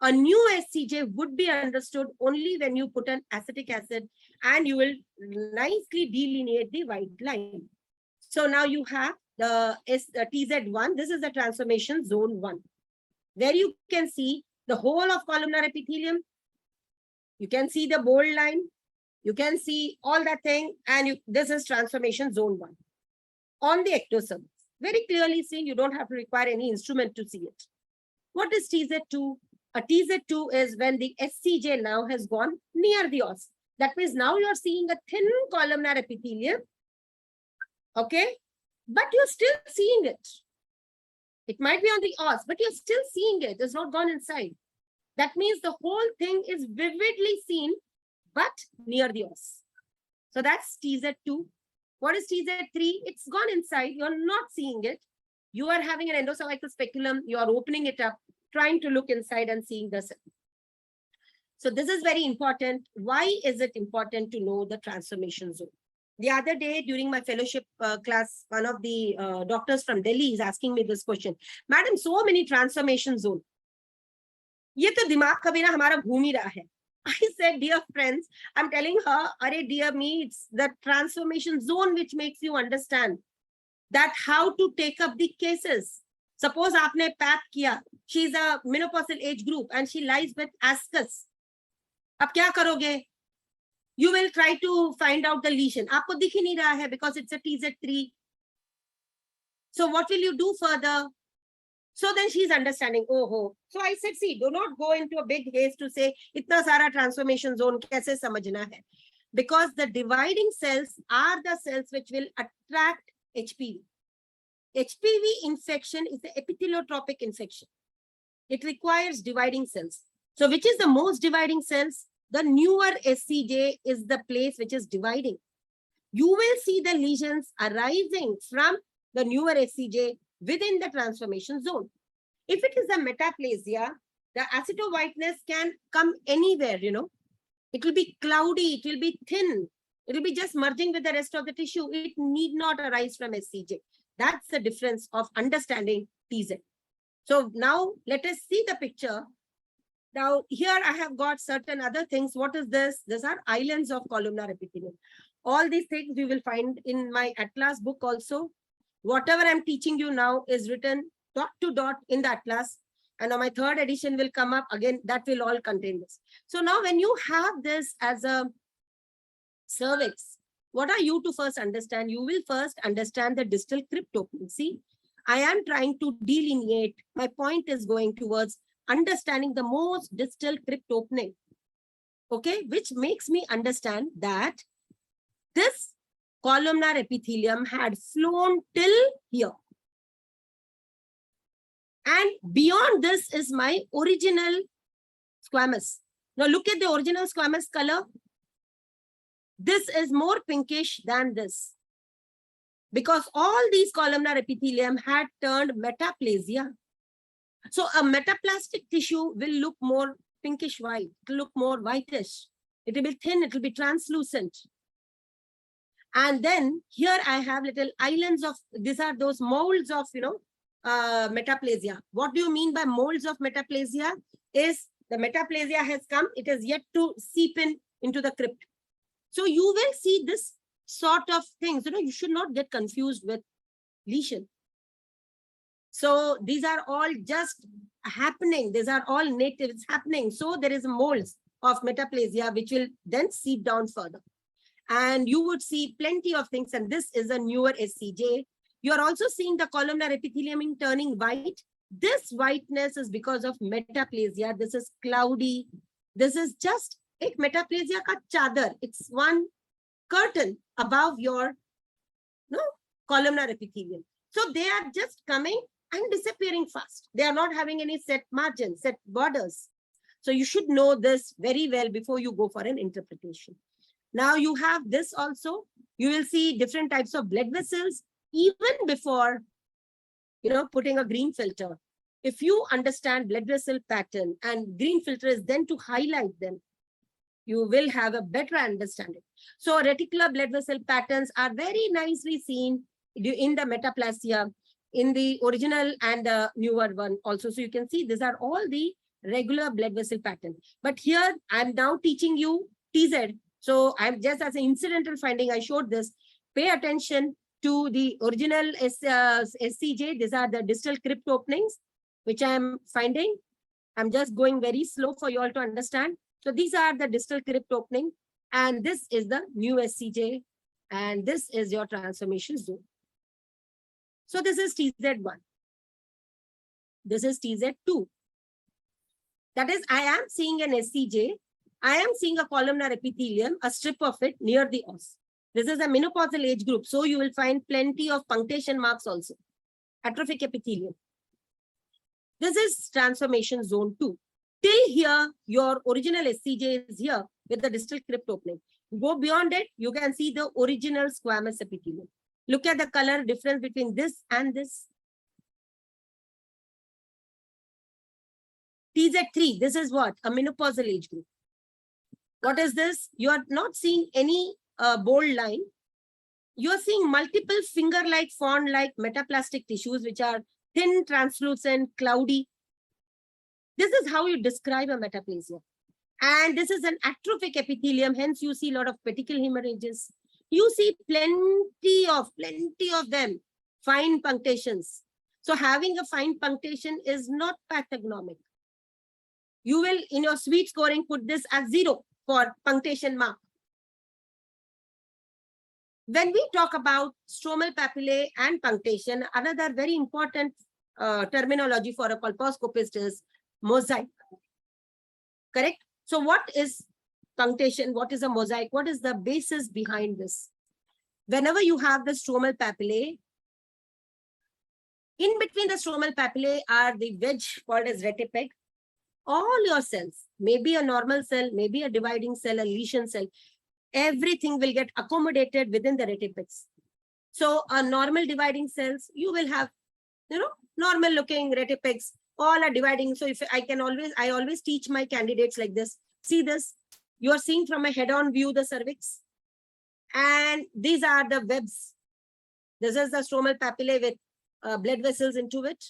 A new SCJ would be understood only when you put an acetic acid and you will nicely delineate the white line. So now you have the TZ1. This is the transformation zone 1, where you can see the whole of columnar epithelium. You can see the bold line. You can see all that thing. And this is transformation zone 1. On the ectocervix, very clearly seen. You don't have to require any instrument to see it. What is TZ2? A TZ2 is when the SCJ now has gone near the os. That means now you're seeing a thin columnar epithelium. Okay? But you're still seeing it. It might be on the os, but you're still seeing it. It's not gone inside. That means the whole thing is vividly seen, but near the os. So that's TZ2. What is TZ3? It's gone inside. You're not seeing it. You are having an endocervical speculum, you are opening it up, trying to look inside and seeing the cell. So this is very important. Why is it important to know the transformation zone? The other day during my fellowship class, one of the doctors from Delhi is asking me this question. Madam, so many transformation zone. ये तो दिमाग का बिना हमारा घूम ही रहा है. I said, dear friends, I'm telling her, Arey dear me, it's the transformation zone which makes you understand that how to take up the cases. Suppose आपने PAP किया, she's a menopausal age group and she lies with ascus. अब क्या करोगे? You will try to find out the lesion. आपको दिख ही नहीं रहा है because it's a TZ3. So what will you do further? So then she's understanding, oh. So I said, see, do not go into a big haste to say, itna sara transformation zone, kaise samajhna hai? Because the dividing cells are the cells which will attract HPV. HPV infection is the epitheliotropic infection. It requires dividing cells. So which is the most dividing cells? The newer SCJ is the place which is dividing. You will see the lesions arising from the newer SCJ within the transformation zone. If it is a metaplasia, the acetowhiteness can come anywhere, you know. It will be cloudy, it will be thin, it will be just merging with the rest of the tissue. It need not arise from SCJ. That's the difference of understanding TZ. So now let us see the picture. Now here I have got certain other things. What is this? These are islands of columnar epithelium. All these things we will find in my Atlas book also. Whatever I'm teaching you now is written dot to dot in the Atlas. And now my third edition will come up again. That will all contain this. So now when you have this as a cervix, what are you to first understand? You will first understand the distal crypt opening. See, I am trying to delineate. My point is going towards understanding the most distal crypt opening. Okay, which makes me understand that this columnar epithelium had flown till here. And beyond this is my original squamous. Now look at the original squamous color. This is more pinkish than this. Because all these columnar epithelium had turned metaplasia. So a metaplastic tissue will look more pinkish white. It will look more whitish. It will be thin. It will be translucent. And then here I have little islands of, these are those molds of, you know, metaplasia. What do you mean by molds of metaplasia? Is the metaplasia has come, it is yet to seep into the crypt. So you will see this sort of things. You know, you should not get confused with lesion. So these are all just happening. These are all native, it's happening. So there is molds of metaplasia which will then seep down further. And you would see plenty of things. And this is a newer SCJ. You are also seeing the columnar epithelium turning white. This whiteness is because of metaplasia. This is cloudy. This is just a metaplasia ka chadar. It's one curtain above your columnar epithelium. So they are just coming and disappearing fast. They are not having any set margins, set borders. So you should know this very well before you go for an interpretation. Now you have this also. You will see different types of blood vessels even before, you know, putting a green filter. If you understand blood vessel pattern and green filter is then to highlight them, you will have a better understanding. So reticular blood vessel patterns are very nicely seen in the metaplasia, in the original and the newer one also. So you can see these are all the regular blood vessel patterns. But here I'm now teaching you TZ. So I'm just as an incidental finding, I showed this. Pay attention to the original SCJ. These are the distal crypt openings, which I'm finding. I'm just going very slow for you all to understand. So these are the distal crypt opening. And this is the new SCJ. And this is your transformation zone. So this is TZ1. This is TZ2. That is, I am seeing an SCJ. I am seeing a columnar epithelium, a strip of it near the os. This is a menopausal age group. So you will find plenty of punctation marks also. Atrophic epithelium. This is transformation zone 2. Till here, your original SCJ is here with the distal crypt opening. Go beyond it, you can see the original squamous epithelium. Look at the color difference between this and this. TZ3, this is what? A menopausal age group. What is this? You are not seeing any bold line. You are seeing multiple finger-like, fawn-like metaplastic tissues, which are thin, translucent, cloudy. This is how you describe a metaplasia. And this is an atrophic epithelium, hence you see a lot of petechial hemorrhages. You see plenty of them, fine punctations. So having a fine punctation is not pathognomic. You will, in your sweet scoring, put this as 0 for punctation mark. When we talk about stromal papillae and punctation, another very important terminology for a colposcopist is mosaic. Correct? So what is punctation? What is a mosaic? What is the basis behind this? Whenever you have the stromal papillae, in between the stromal papillae are the wedge called as retipeg. All your cells, maybe a normal cell, maybe a dividing cell, a lesion cell, everything will get accommodated within the retipegs. So a normal dividing cells, you will have, normal looking retipegs, all are dividing. So if I always teach my candidates like this. See this, you are seeing from a head-on view the cervix. And these are the webs. This is the stromal papillae with blood vessels into it.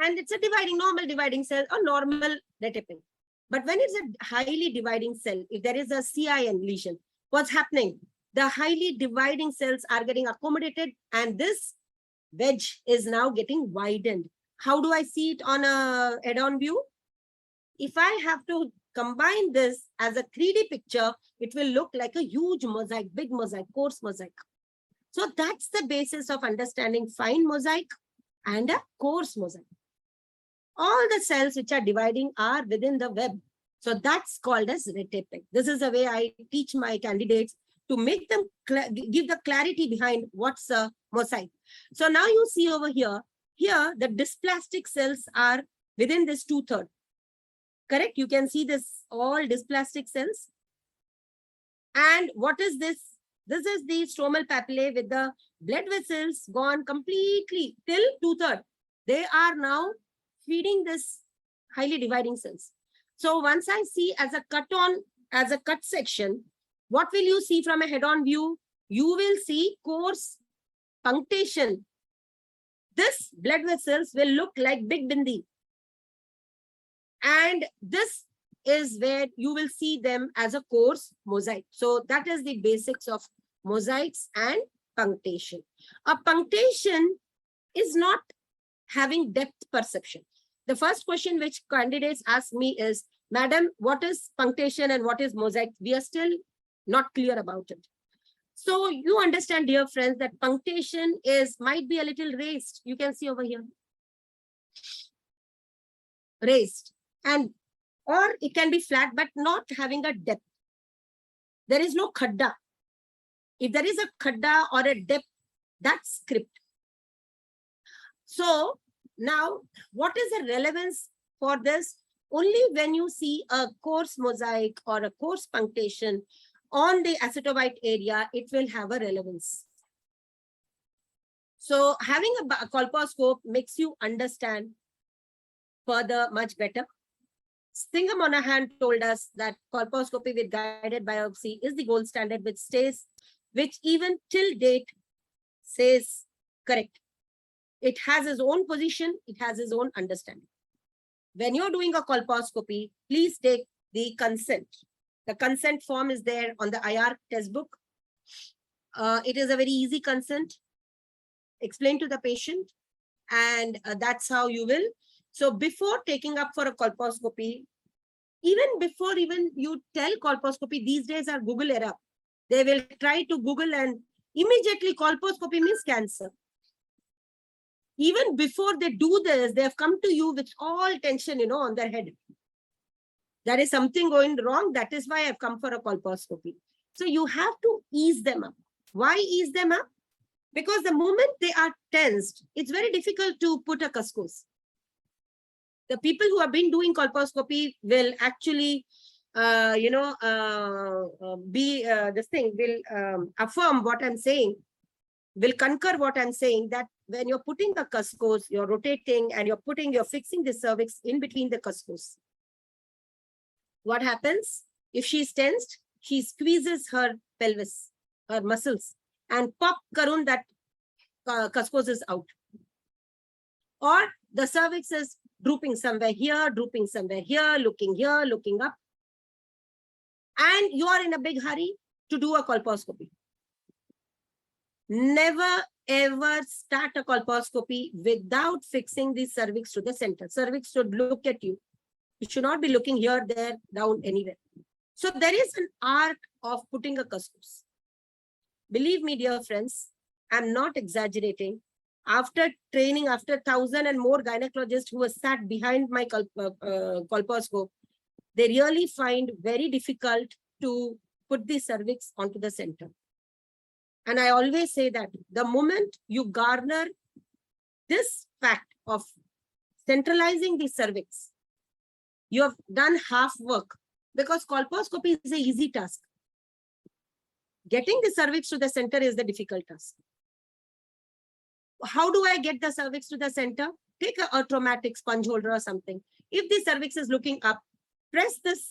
And it's a normal dividing cell, a normal retipeg. But when it's a highly dividing cell, if there is a CIN lesion, what's happening? The highly dividing cells are getting accommodated and this wedge is now getting widened. How do I see it on a head-on view? If I have to combine this as a 3D picture, it will look like a huge mosaic, big mosaic, coarse mosaic. So that's the basis of understanding fine mosaic and a coarse mosaic. All the cells which are dividing are within the web. So that's called as retipeg. This is the way I teach my candidates to make them give the clarity behind what's a mosaic. So now you see over here, the dysplastic cells are within this 2/3. Correct? You can see this, all dysplastic cells. And what is this? This is the stromal papillae with the blood vessels gone completely till 2/3. They are now feeding this highly dividing cells. So once I see as a cut section, what will you see from a head-on view? You will see coarse punctation. This blood vessels will look like big bindi. And this is where you will see them as a coarse mosaic. So that is the basics of mosaics and punctation. A punctation is not having depth perception. The first question which candidates ask me is, Madam, what is punctation and what is mosaic? We are still not clear about it. So you understand, dear friends, that punctation might be a little raised. You can see over here. Raised. Or it can be flat, but not having a depth. There is no khadda. If there is a khadda or a depth, that's script. So now, what is the relevance for this? Only when you see a coarse mosaic or a coarse punctation on the acetovite area, it will have a relevance. So having a colposcope makes you understand further much better. Singer Monahan told us that colposcopy with guided biopsy is the gold standard, which even till date says correct. It has its own position, it has its own understanding. When you're doing a colposcopy, please take the consent. The consent form is there on the IR test book. It is a very easy consent. Explain to the patient, and that's how you will. So before taking up for a colposcopy, even before you tell colposcopy, these days are Google era. They will try to Google and immediately colposcopy means cancer. Even before they do this, they have come to you with all tension, on their head. There is something going wrong. That is why I've come for a colposcopy. So you have to ease them up. Why ease them up? Because the moment they are tensed, it's very difficult to put a cuscus. The people who have been doing colposcopy will actually, affirm what I'm saying, will concur what I'm saying, that when you're putting a cuscos, you're rotating and you're fixing the cervix in between the cuscos. What happens? If she's tensed, she squeezes her pelvis, her muscles, and pop karun, that cuscos is out. Or the cervix is drooping somewhere here, drooping somewhere here, looking up. And you are in a big hurry to do a colposcopy. Never ever start a colposcopy without fixing the cervix to the center. Cervix should look at you. It should not be looking here, there, down, anywhere. So there is an art of putting a cuscos. Believe me, dear friends, I'm not exaggerating. After training, after 1,000 and more gynecologists who have sat behind my colposcope, they really find very difficult to put the cervix onto the center. And I always say that the moment you garner this fact of centralizing the cervix, you have done half work, because colposcopy is an easy task. Getting the cervix to the center is the difficult task. How do I get the cervix to the center? Take a traumatic sponge holder or something. If the cervix is looking up, press this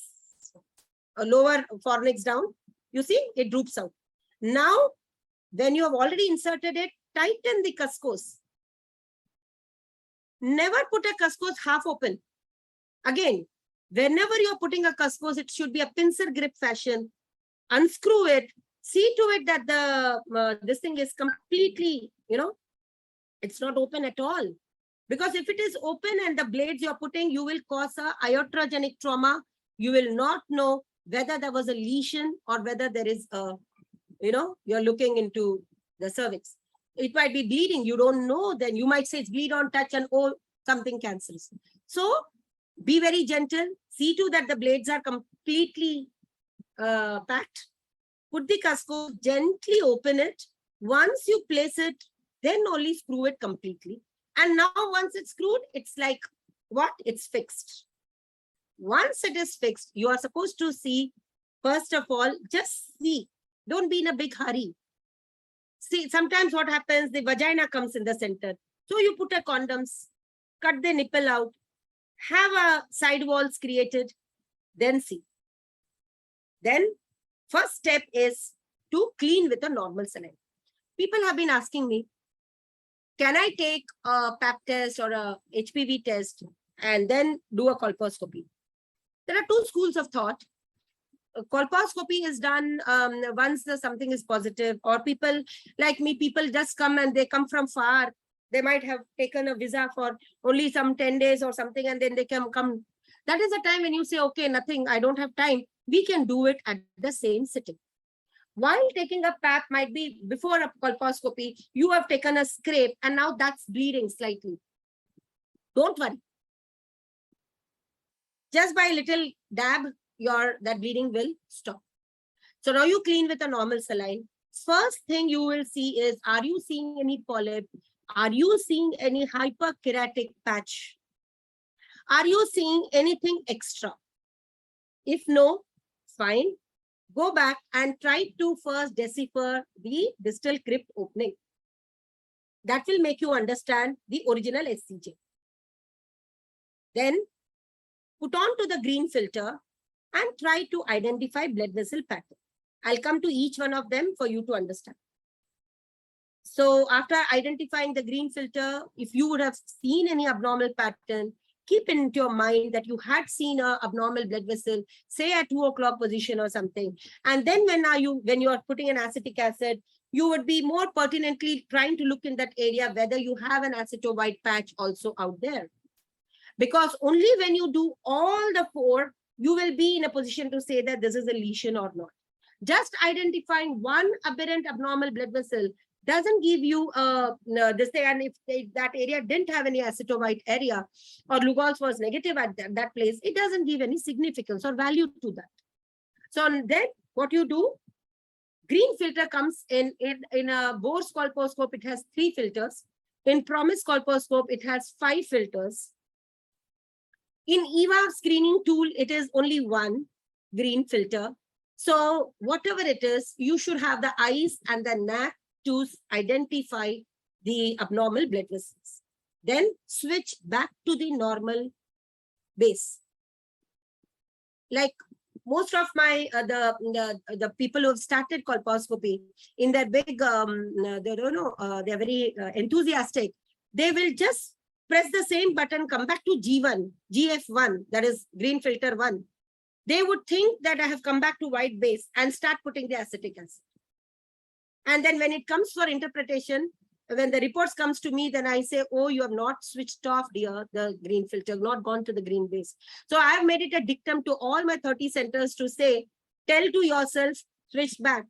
lower fornix down. You see, it droops out. Now, when you have already inserted it, tighten the cuscos. Never put a cuscos half open. Again, whenever you're putting a cuscos, it should be a pincer grip fashion. Unscrew it. See to it that the this thing is completely, it's not open at all. Because if it is open and the blades you're putting, you will cause a iatrogenic trauma. You will not know whether there was a lesion or whether there is a, you're looking into the cervix. It might be bleeding. You don't know. Then you might say it's bleed on touch and oh, something cancerous. So be very gentle. See to that the blades are completely packed. Put the cuscos, gently open it. Once you place it, then only screw it completely. And now once it's screwed, it's like what? It's fixed. Once it is fixed, you are supposed to see, first of all, just see. Don't be in a big hurry. See, sometimes what happens, the vagina comes in the center. So you put a condoms, cut the nipple out, have a side walls created, then see. Then first step is to clean with a normal saline. People have been asking me, can I take a pap test or a HPV test and then do a colposcopy? There are two schools of thought. Colposcopy is done once something is positive, or people like me, people just come and they come from far. They might have taken a visa for only some 10 days or something, and then they can come. That is the time when you say, okay, nothing, I don't have time. We can do it at the same sitting. While taking a pap might be before a colposcopy, you have taken a scrape and now that's bleeding slightly. Don't worry. Just by a little dab, that bleeding will stop. So now you clean with a normal saline. First thing you will see is, are you seeing any polyp? Are you seeing any hyperkeratic patch? Are you seeing anything extra? If no, fine. Go back and try to first decipher the distal crypt opening. That will make you understand the original SCJ. Then put on to the green filter and try to identify blood vessel pattern. I'll come to each one of them for you to understand. So after identifying the green filter, if you would have seen any abnormal pattern, keep in your mind that you had seen an abnormal blood vessel, say at 2 o'clock position or something. And then when you are putting an acetic acid, you would be more pertinently trying to look in that area whether you have an aceto-white patch also out there. Because only when you do all the 4, you will be in a position to say that this is a lesion or not. Just identifying one aberrant abnormal blood vessel doesn't give you this thing. And if that area didn't have any aceto-white area or Lugol's was negative at that place, it doesn't give any significance or value to that. So then what you do, green filter comes in a Bohr's colposcope, it has 3 filters. In Promise colposcope, it has 5 filters. In EVA screening tool, it is only 1 green filter. So whatever it is, you should have the eyes and the neck to identify the abnormal blood vessels. Then switch back to the normal base. Like most of my the people who have started colposcopy in their big they don't know they're very enthusiastic. They will just press the same button, come back to G1, GF1, that is green filter 1. They would think that I have come back to white base and start putting the acetic acid. And then when it comes for interpretation, when the reports comes to me, then I say, oh, you have not switched off the green filter, not gone to the green base. So I have made it a dictum to all my 30 centers to say, tell to yourself, switch back.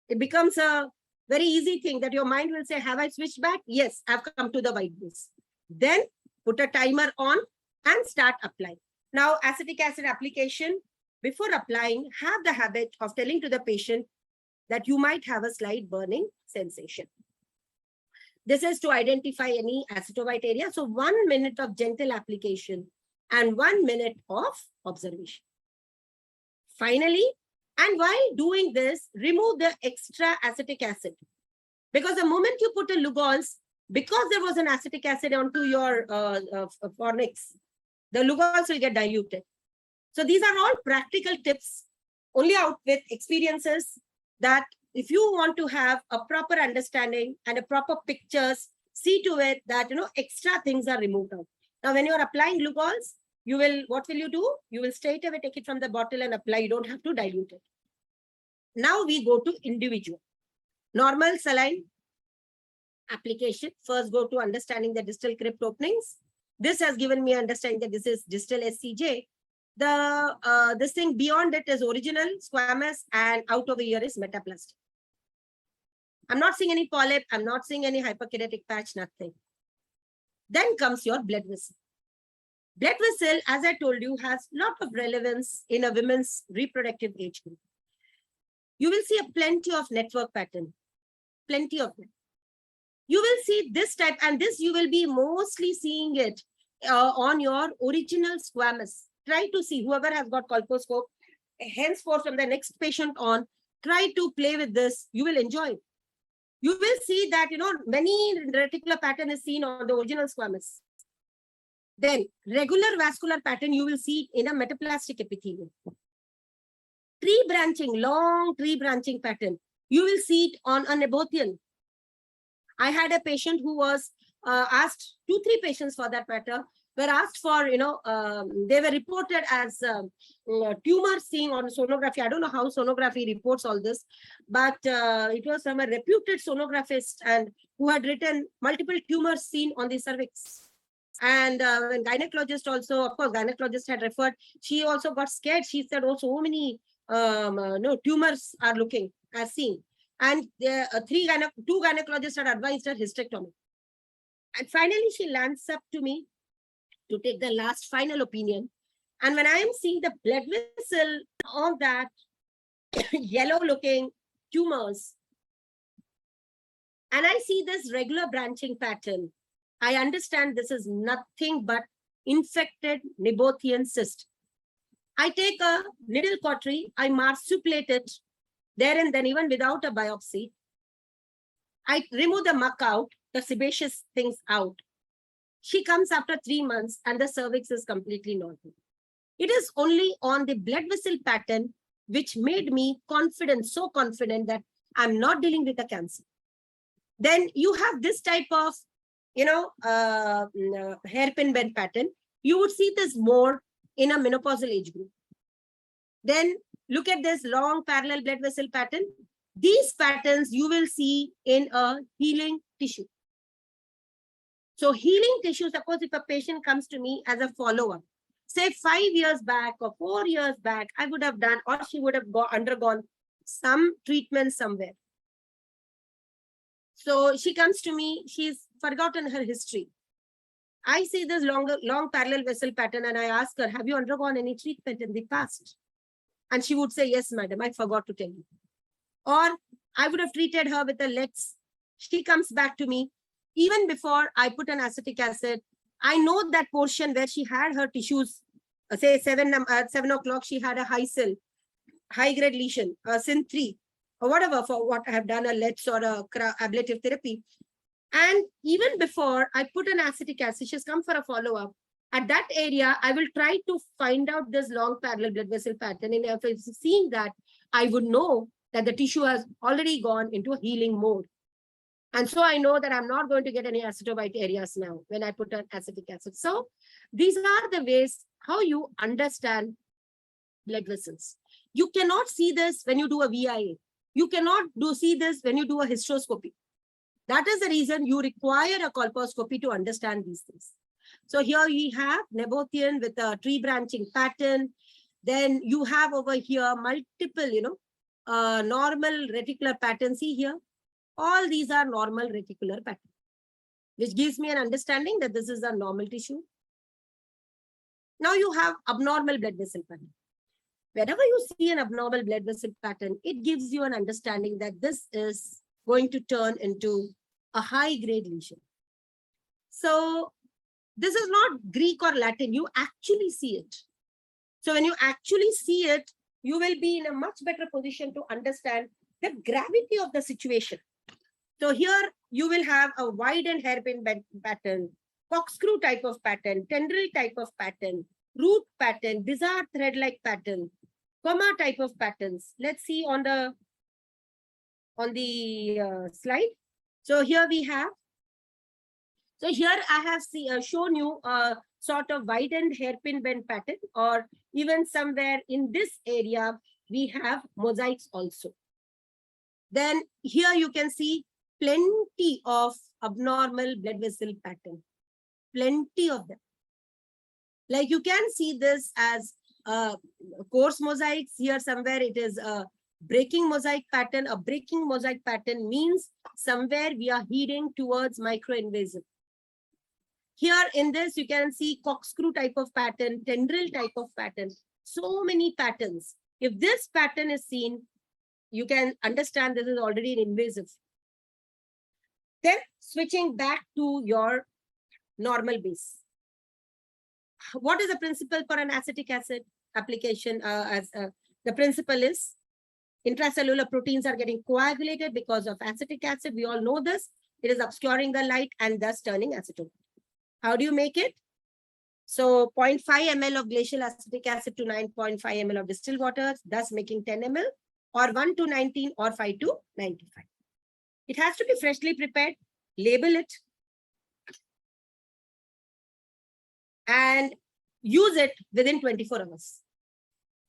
It becomes a very easy thing that your mind will say, have I switched back? Yes, I've come to the white base. Then put a timer on and start applying. Now, acetic acid application, before applying, have the habit of telling to the patient that you might have a slight burning sensation. This is to identify any acetovite area. So 1 minute of gentle application and 1 minute of observation. Finally, and while doing this, remove the extra acetic acid. Because the moment you put a Lugol's, because there was an acetic acid onto your fornix, the Lugol's will get diluted. So these are all practical tips, only out with experiences, that if you want to have a proper understanding and a proper pictures, see to it that, extra things are removed out. Now, when you're applying Lugol's, what will you do? You will straight away take it from the bottle and apply. You don't have to dilute it. Now we go to individual. Normal saline application. First go to understanding the distal crypt openings. This has given me understanding that this is distal SCJ. This thing beyond it is original, squamous, and out over here is metaplastic. I'm not seeing any polyp. I'm not seeing any hyperkinetic patch, nothing. Then comes your blood vessel. Blood vessel, as I told you, has a lot of relevance in a women's reproductive age group. You will see a plenty of network pattern, plenty of them. You will see this type, and this you will be mostly seeing it on your original squamous. Try to see, whoever has got colposcope, henceforth from the next patient on, try to play with this. You will enjoy it. You will see that, many reticular pattern is seen on the original squamous. Then regular vascular pattern, you will see in a metaplastic epithelium. Tree branching, long tree branching pattern, you will see it on a Nabothian. I had a patient who was asked, 2-3 patients for that matter, were asked for, they were reported as tumors seen on sonography. I don't know how sonography reports all this, but it was from a reputed sonographist and who had written multiple tumors seen on the cervix. And when gynecologist also, of course, gynecologist had referred, she also got scared. She said, oh, so many tumors are looking as seen. And 2 gynecologists had advised her hysterectomy. And finally, she lands up to me to take the last final opinion. And when I am seeing the blood vessel on that yellow looking tumors, and I see this regular branching pattern, I understand this is nothing but infected Nabothian cyst. I take a needle cautery, I marsupiate it there and then, even without a biopsy. I remove the muck out, the sebaceous things out. She comes after 3 months and the cervix is completely normal. It is only on the blood vessel pattern which made me confident, so confident that I'm not dealing with a cancer. Then you have this type of, hairpin bend pattern. You would see this more in a menopausal age group. Then look at this long parallel blood vessel pattern. These patterns you will see in a healing tissue. So healing tissue, suppose if a patient comes to me as a follow-up, say 5 years back or 4 years back, I would have done, or she would have undergone some treatment somewhere. So she comes to me, she's forgotten her history. I see this long parallel vessel pattern and I ask her, have you undergone any treatment in the past? And she would say, yes, madam, I forgot to tell you. Or I would have treated her with a LEX. She comes back to me. Even before I put an acetic acid, I know that portion where she had her tissues, say 7 o'clock, she had a high-grade lesion, SYN3, or whatever, for what I have done a LETS or a ablative therapy. And even before I put an acetic acid, she's come for a follow-up. At that area, I will try to find out this long parallel blood vessel pattern. And if I'm seeing that, I would know that the tissue has already gone into a healing mode. And so I know that I'm not going to get any acetobite areas now when I put an acetic acid. So these are the ways how you understand blood vessels. You cannot see this when you do a VIA. You cannot see this when you do a hysteroscopy. That is the reason you require a colposcopy to understand these things. So here we have Nabothian with a tree branching pattern. Then you have over here multiple, normal reticular patterns. See here, all these are normal reticular patterns, which gives me an understanding that this is a normal tissue. Now you have abnormal blood vessel pattern. Whenever you see an abnormal blood vessel pattern, it gives you an understanding that this is going to turn into a high-grade lesion. So this is not Greek or Latin. You actually see it. So when you actually see it, you will be in a much better position to understand the gravity of the situation. So here you will have a wide and hairpin pattern, corkscrew type of pattern, tendril type of pattern, root pattern, bizarre thread-like pattern, comma type of patterns. Let's see on the slide. So here we have. So here I have shown you a sort of widened hairpin bend pattern, or even somewhere in this area, we have mosaics also. Then here you can see plenty of abnormal blood vessel pattern, plenty of them. Like you can see this as coarse mosaics. Here somewhere it is a breaking mosaic pattern. A breaking mosaic pattern means somewhere we are heading towards microinvasive. Here in this, you can see corkscrew type of pattern, tendril type of pattern, so many patterns. If this pattern is seen, you can understand this is already an invasive. Then switching back to your normal base. What is the principle for an acetic acid application? The principle is intracellular proteins are getting coagulated because of acetic acid. We all know this. It is obscuring the light and thus turning acetone. How do you make it? So 0.5 ml of glacial acetic acid to 9.5 ml of distilled water, thus making 10 ml, or 1 to 19 or 5 to 95. It has to be freshly prepared, label it, and use it within 24 hours.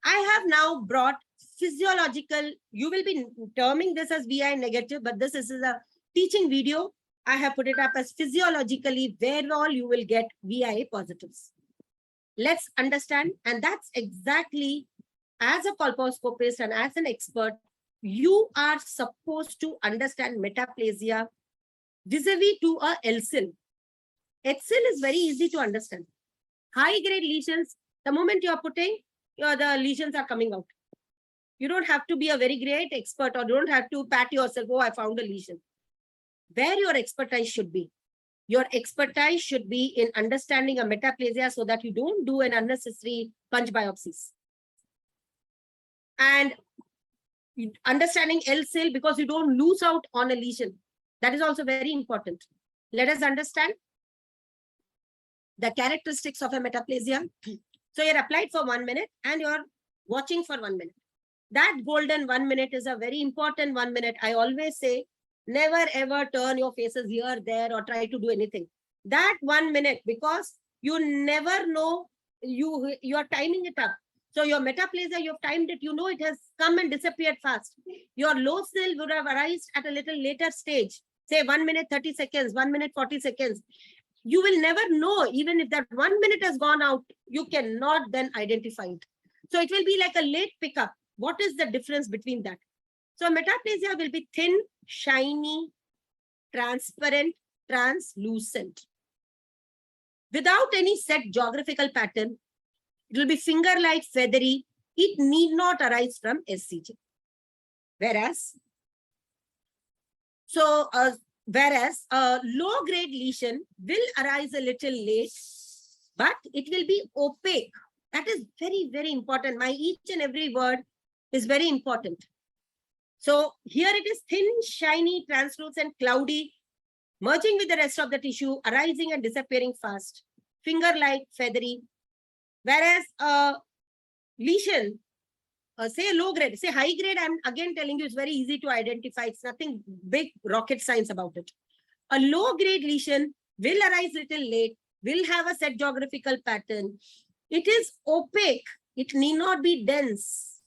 I have now brought physiological, you will be terming this as VI negative, but this is a teaching video. I have put it up as physiologically where all you will get VIA positives. Let's understand, and that's exactly, as a colposcopist and as an expert, you are supposed to understand metaplasia vis-a-vis to a LCIL. HCIL is very easy to understand. High-grade lesions, the moment you are putting, the lesions are coming out. You don't have to be a very great expert, or you don't have to pat yourself, oh, I found a lesion. Where your expertise should be. Your expertise should be in understanding a metaplasia so that you don't do an unnecessary punch biopsies. And understanding LCIL because you don't lose out on a lesion. That is also very important. Let us understand the characteristics of a metaplasia. So you're applied for 1 minute and you're watching for 1 minute. That golden 1 minute is a very important 1 minute. I always say, never ever turn your faces here, there, or try to do anything. That 1 minute, because you never know, you are timing it up. So your metaplasia, you've timed it, you know it has come and disappeared fast. Your low cell would have arisen at a little later stage, say 1 minute 30 seconds, 1 minute 40 seconds. You will never know, even if that 1 minute has gone out, you cannot then identify it. So it will be like a late pickup. What is the difference between that? So metaplasia will be thin, shiny, transparent, translucent. Without any set geographical pattern, it will be finger-like, feathery. It need not arise from SCJ. Whereas a low-grade lesion will arise a little late, but it will be opaque. That is very, very important. My each and every word is very important. So here it is thin, shiny, translucent, cloudy. merging with the rest of the tissue, arising and disappearing fast, finger-like, feathery. Whereas a lesion, say low grade, say high grade, I'm again telling you it's very easy to identify. It's nothing big rocket science about it. A low grade lesion will arise little late, will have a set geographical pattern. It is opaque. It need not be dense.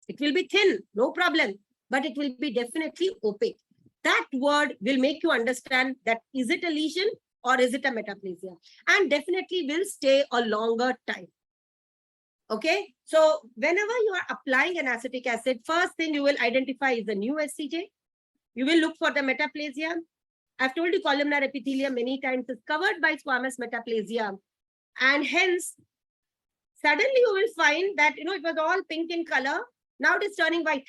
It will be thin, no problem, but it will be definitely opaque. That word will make you understand that is it a lesion or is it a metaplasia, and definitely will stay a longer time. Okay, so whenever you are applying an acetic acid, first thing you will identify is the new SCJ. You will look for the metaplasia. I've told you columnar epithelium many times is covered by squamous metaplasia, and hence suddenly you will find that it was all pink in color. Now it is turning white.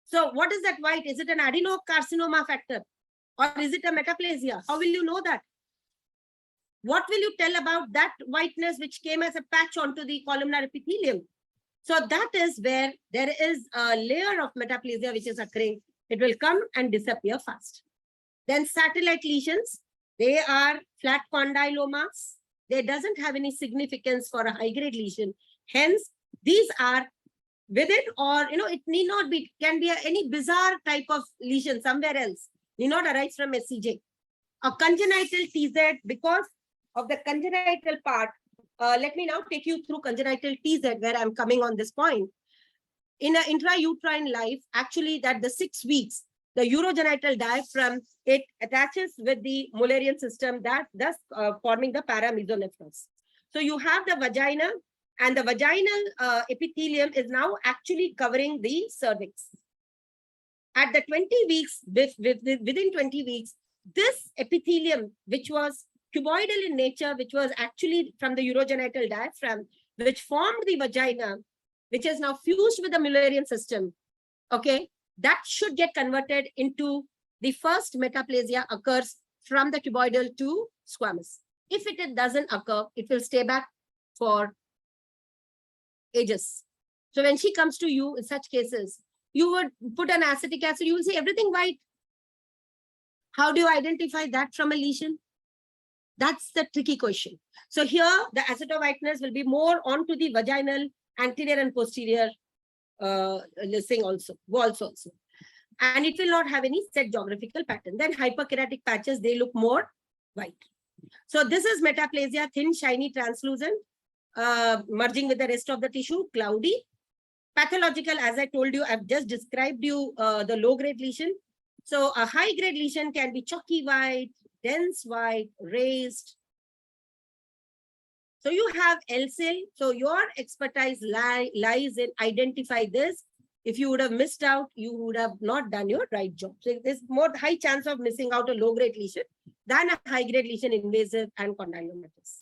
So what is that white? Is it an adenocarcinoma factor or is it a metaplasia? How will you know that? What will you tell about that whiteness which came as a patch onto the columnar epithelium? So that is where there is a layer of metaplasia which is occurring. It will come and disappear fast. Then satellite lesions, they are flat condylomas. They doesn't have any significance for a high-grade lesion. Hence, these are within, or it need not be, can be any bizarre type of lesion somewhere else, need not arise from SCJ. A congenital TZ, because of the congenital part, let me now take you through congenital TZ where I'm coming on this point. In an intrauterine life, actually that the 6 weeks, the urogenital diaphragm, it attaches with the Mullerian system, that thus forming the paramesonephros. So you have the vagina, and the vaginal epithelium is now actually covering the cervix. At the 20 weeks, within 20 weeks, this epithelium, which was cuboidal in nature, which was actually from the urogenital diaphragm, which formed the vagina, which is now fused with the Mullerian system, okay, that should get converted into the first metaplasia occurs from the cuboidal to squamous. If it doesn't occur, it will stay back for ages. So when she comes to you in such cases, you would put an acetic acid, you will see everything white. How do you identify that from a lesion? That's the tricky question. So here the acetowhiteness will be more onto the vaginal anterior and posterior walls also. And it will not have any set geographical pattern. Then hyperkeratic patches, they look more white. So this is metaplasia, thin, shiny, translucent, merging with the rest of the tissue, cloudy. Pathological, as I told you, I've just described you the low-grade lesion. So a high-grade lesion can be chalky white, dense white, raised. So you have LCL. So your expertise lies in identify this. If you would have missed out, you would have not done your right job. So there's more high chance of missing out a low-grade lesion than a high-grade lesion, invasive and condylomatous.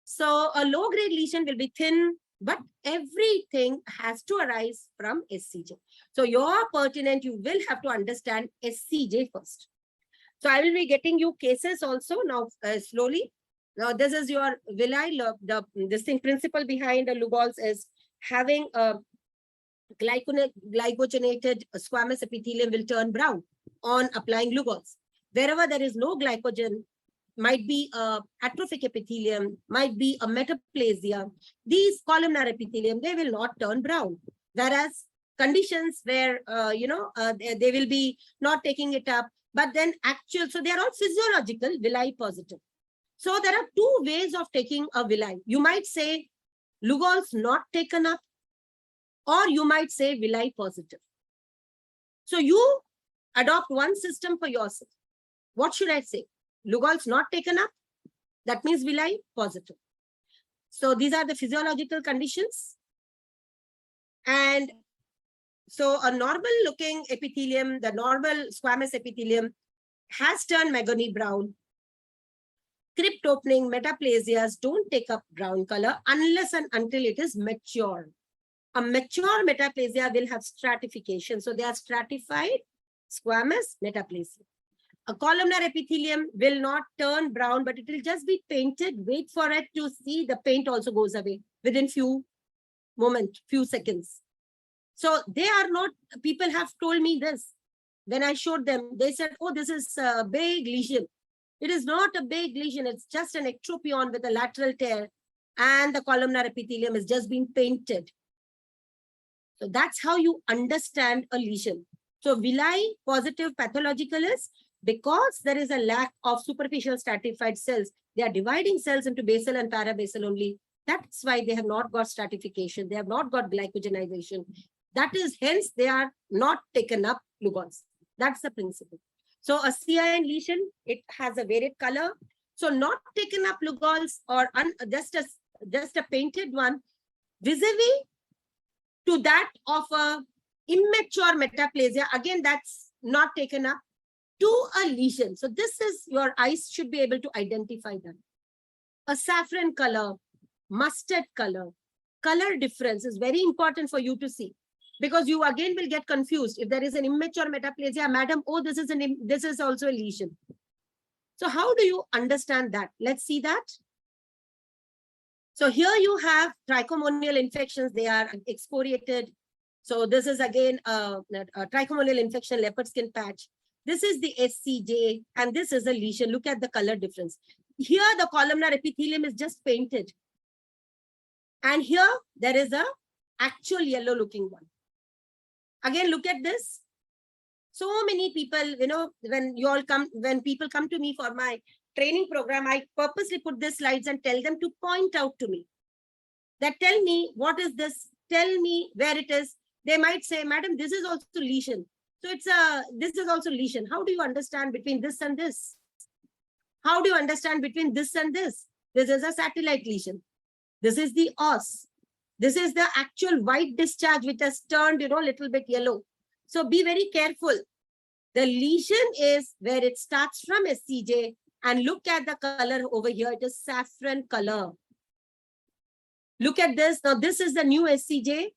So a low-grade lesion will be thin, but everything has to arise from SCJ. So you're pertinent, you will have to understand SCJ first. So I will be getting you cases also now slowly. Now this is your villi. This thing principle behind the Lugol's is having a glycogenated squamous epithelium will turn brown on applying Lugol's. Wherever there is no glycogen, might be a atrophic epithelium, might be a metaplasia. These columnar epithelium, they will not turn brown. Whereas conditions where, they will be not taking it up, but then actual, so they are all physiological villi positive. So there are two ways of taking a villi. You might say Lugol's not taken up, or you might say villi positive. So you adopt one system for yourself. What should I say? Lugol's not taken up, that means villi positive. So these are the physiological conditions. And so a normal looking epithelium, the normal squamous epithelium has turned mahogany brown. Crypt opening metaplasias don't take up brown color unless and until it is mature. A mature metaplasia will have stratification. So they are stratified squamous metaplasia. A columnar epithelium will not turn brown, but it will just be painted. Wait for it to see the paint also goes away within few seconds. So they are not, people have told me this. when I showed them, they said, oh, this is a big lesion. It is not a big lesion. It's just an ectropion with a lateral tear, and the columnar epithelium has just been painted. So that's how you understand a lesion. So villi positive pathological is because there is a lack of superficial stratified cells. They are dividing cells into basal and parabasal only. That's why they have not got stratification. They have not got glycogenization. That is, hence, they are not taken up Lugons. That's the principle. So a CIN lesion, it has a varied color. So not taken up Lugons or just a painted one, vis-a-vis to that of a immature metaplasia, again, that's not taken up, to a lesion. So this is, your eyes should be able to identify that. A saffron color, mustard color difference is very important for you to see, because you again will get confused. If there is an immature metaplasia, madam, oh, this is also a lesion. So how do you understand that? Let's see that. So here you have trichomonial infections. They are excoriated. So this is again a trichomonial infection, leopard skin patch. This is the SCJ, and this is a lesion. Look at the color difference. Here the columnar epithelium is just painted. And here there is a actual yellow looking one. Again, look at this. So many people, when people come to me for my training program, I purposely put these slides and tell them to point out to me. That tell me, what is this? Tell me where it is. They might say, madam, this is also lesion. So this is also lesion. How do you understand between this and this? How do you understand between this and this? This is a satellite lesion. This is the os. This is the actual white discharge which has turned, a little bit yellow. So be very careful. The lesion is where it starts from SCJ, and look at the color over here. It is saffron color. Look at this. Now this is the new SCJ.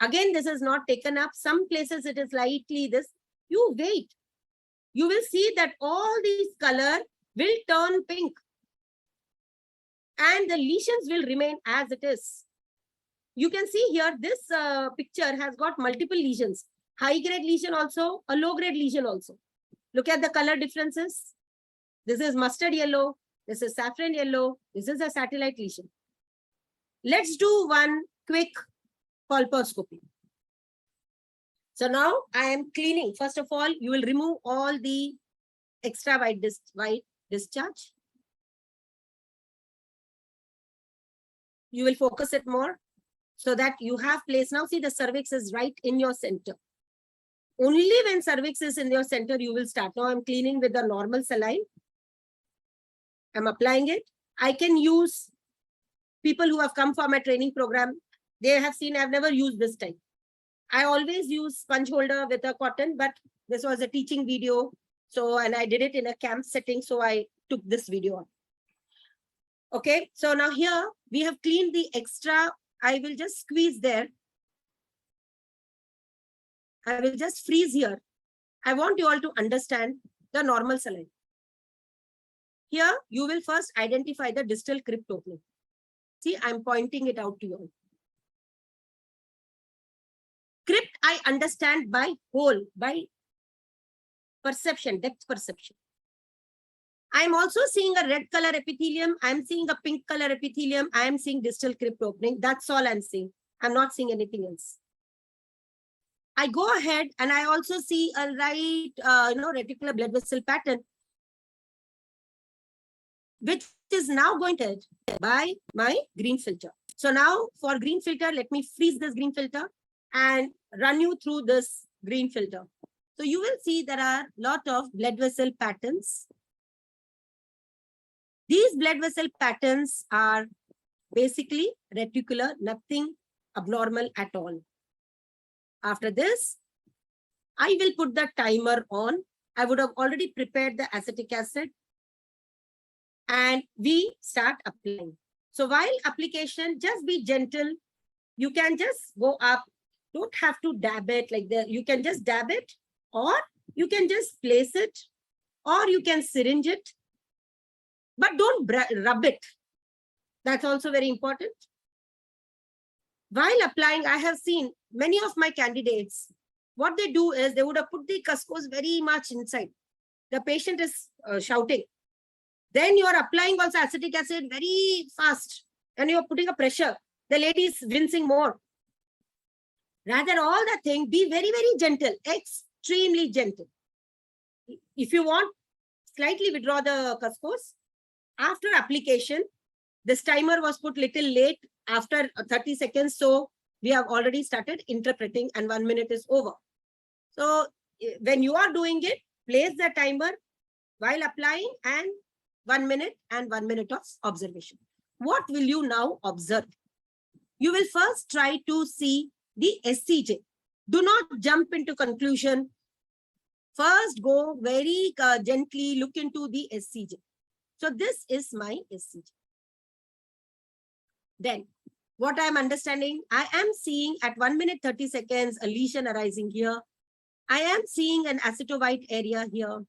Again, this is not taken up. Some places it is lightly this. You wait. You will see that all these color will turn pink. And the lesions will remain as it is. You can see here, this picture has got multiple lesions. High grade lesion also, a low grade lesion also. Look at the color differences. This is mustard yellow. This is saffron yellow. This is a satellite lesion. Let's do one quick colposcopy. So now I am cleaning. First of all, you will remove all the extra white discharge. You will focus it more so that you have place. Now see, the cervix is right in your center. Only when cervix is in your center, you will start. Now I'm cleaning with the normal saline. I'm applying it. I can use, people who have come for my training program, they have seen I've never used this type. I always use sponge holder with a cotton, but this was a teaching video. So, and I did it in a camp setting. So I took this video on. Okay, so now here we have cleaned the extra. I will just squeeze there. I will just freeze here. I want you all to understand the normal saline. Here, you will first identify the distal crypt opening. See, I'm pointing it out to you all. Crypt, I understand by hole, by perception, depth perception. I'm also seeing a red color epithelium. I'm seeing a pink color epithelium. I'm seeing distal crypt opening. That's all I'm seeing. I'm not seeing anything else. I go ahead and I also see a right, reticular blood vessel pattern, which is now going to by my green filter. So now for green filter, let me freeze this green filter and run you through this green filter. So you will see there are a lot of blood vessel patterns. These blood vessel patterns are basically reticular, nothing abnormal at all. After this, I will put the timer on. I would have already prepared the acetic acid and we start applying. So while application, just be gentle. You can just go up. Don't have to dab it like that. You can just dab it, or you can just place it, or you can syringe it. But don't rub it. That's also very important. While applying, I have seen many of my candidates, what they do is they would have put the cuscos very much inside. The patient is shouting. Then you are applying also acetic acid very fast and you are putting a pressure. The lady is wincing more. Rather, all that thing, be very, very gentle, extremely gentle. If you want, slightly withdraw the cuscos. After application, this timer was put little late after 30 seconds. So we have already started interpreting and 1 minute is over. So when you are doing it, place the timer while applying and 1 minute and 1 minute of observation. What will you now observe? You will first try to see the SCJ. Do not jump into conclusion. First, go very gently look into the SCJ. So this is my SCJ. Then, what I am understanding, I am seeing at 1 minute 30 seconds a lesion arising here. I am seeing an acetovite area here.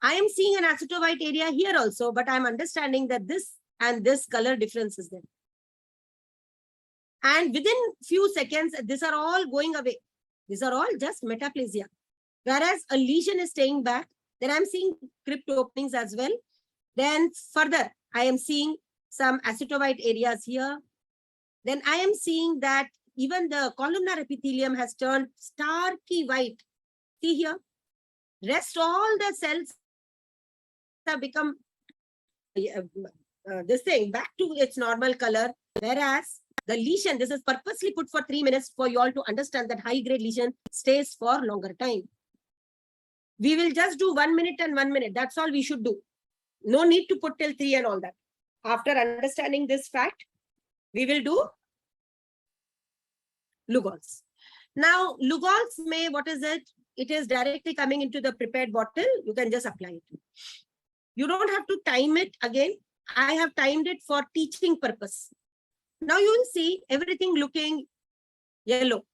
I am seeing an acetovite area here also, but I am understanding that this and this color difference is there. And within few seconds, these are all going away. These are all just metaplasia. Whereas a lesion is staying back. Then I'm seeing crypt openings as well. Then further, I am seeing some acetovite areas here. Then I am seeing that even the columnar epithelium has turned starky white. See here. Rest all the cells have become this thing back to its normal color. Whereas the lesion, this is purposely put for 3 minutes for you all to understand that high-grade lesion stays for longer time. We will just do 1 minute and 1 minute. That's all we should do. No need to put till 3 and all that. After understanding this fact, we will do Lugol's. Now, Lugol's may, what is it? It is directly coming into the prepared bottle. You can just apply it. You don't have to time it again. I have timed it for teaching purpose. Now you will see everything looking yellow.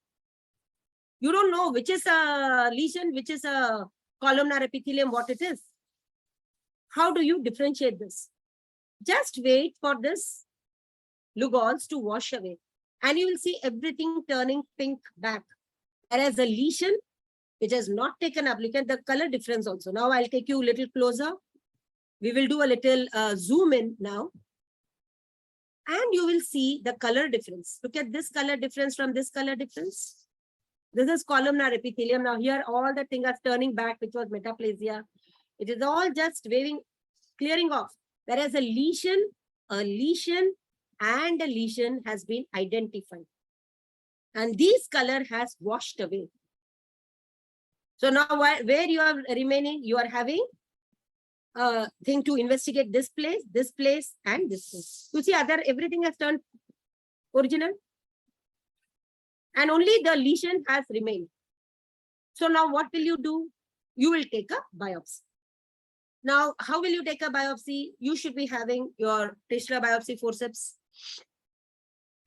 You don't know which is a lesion, which is a columnar epithelium, what it is. How do you differentiate this? Just wait for this Lugol's to wash away. And you will see everything turning pink back. Whereas a lesion, which has not taken up, look at the color difference also. Now I'll take you a little closer. We will do a little zoom in now. And you will see the color difference. Look at this color difference from this color difference. This is columnar epithelium. Now here all the things are turning back, which was metaplasia. It is all just waving, clearing off. Whereas a lesion and a lesion has been identified. And this color has washed away. So now where you are remaining, you are having thing to investigate this place, and this place. You see, everything has turned original. And only the lesion has remained. So now what will you do? You will take a biopsy. Now, how will you take a biopsy? You should be having your tissue biopsy forceps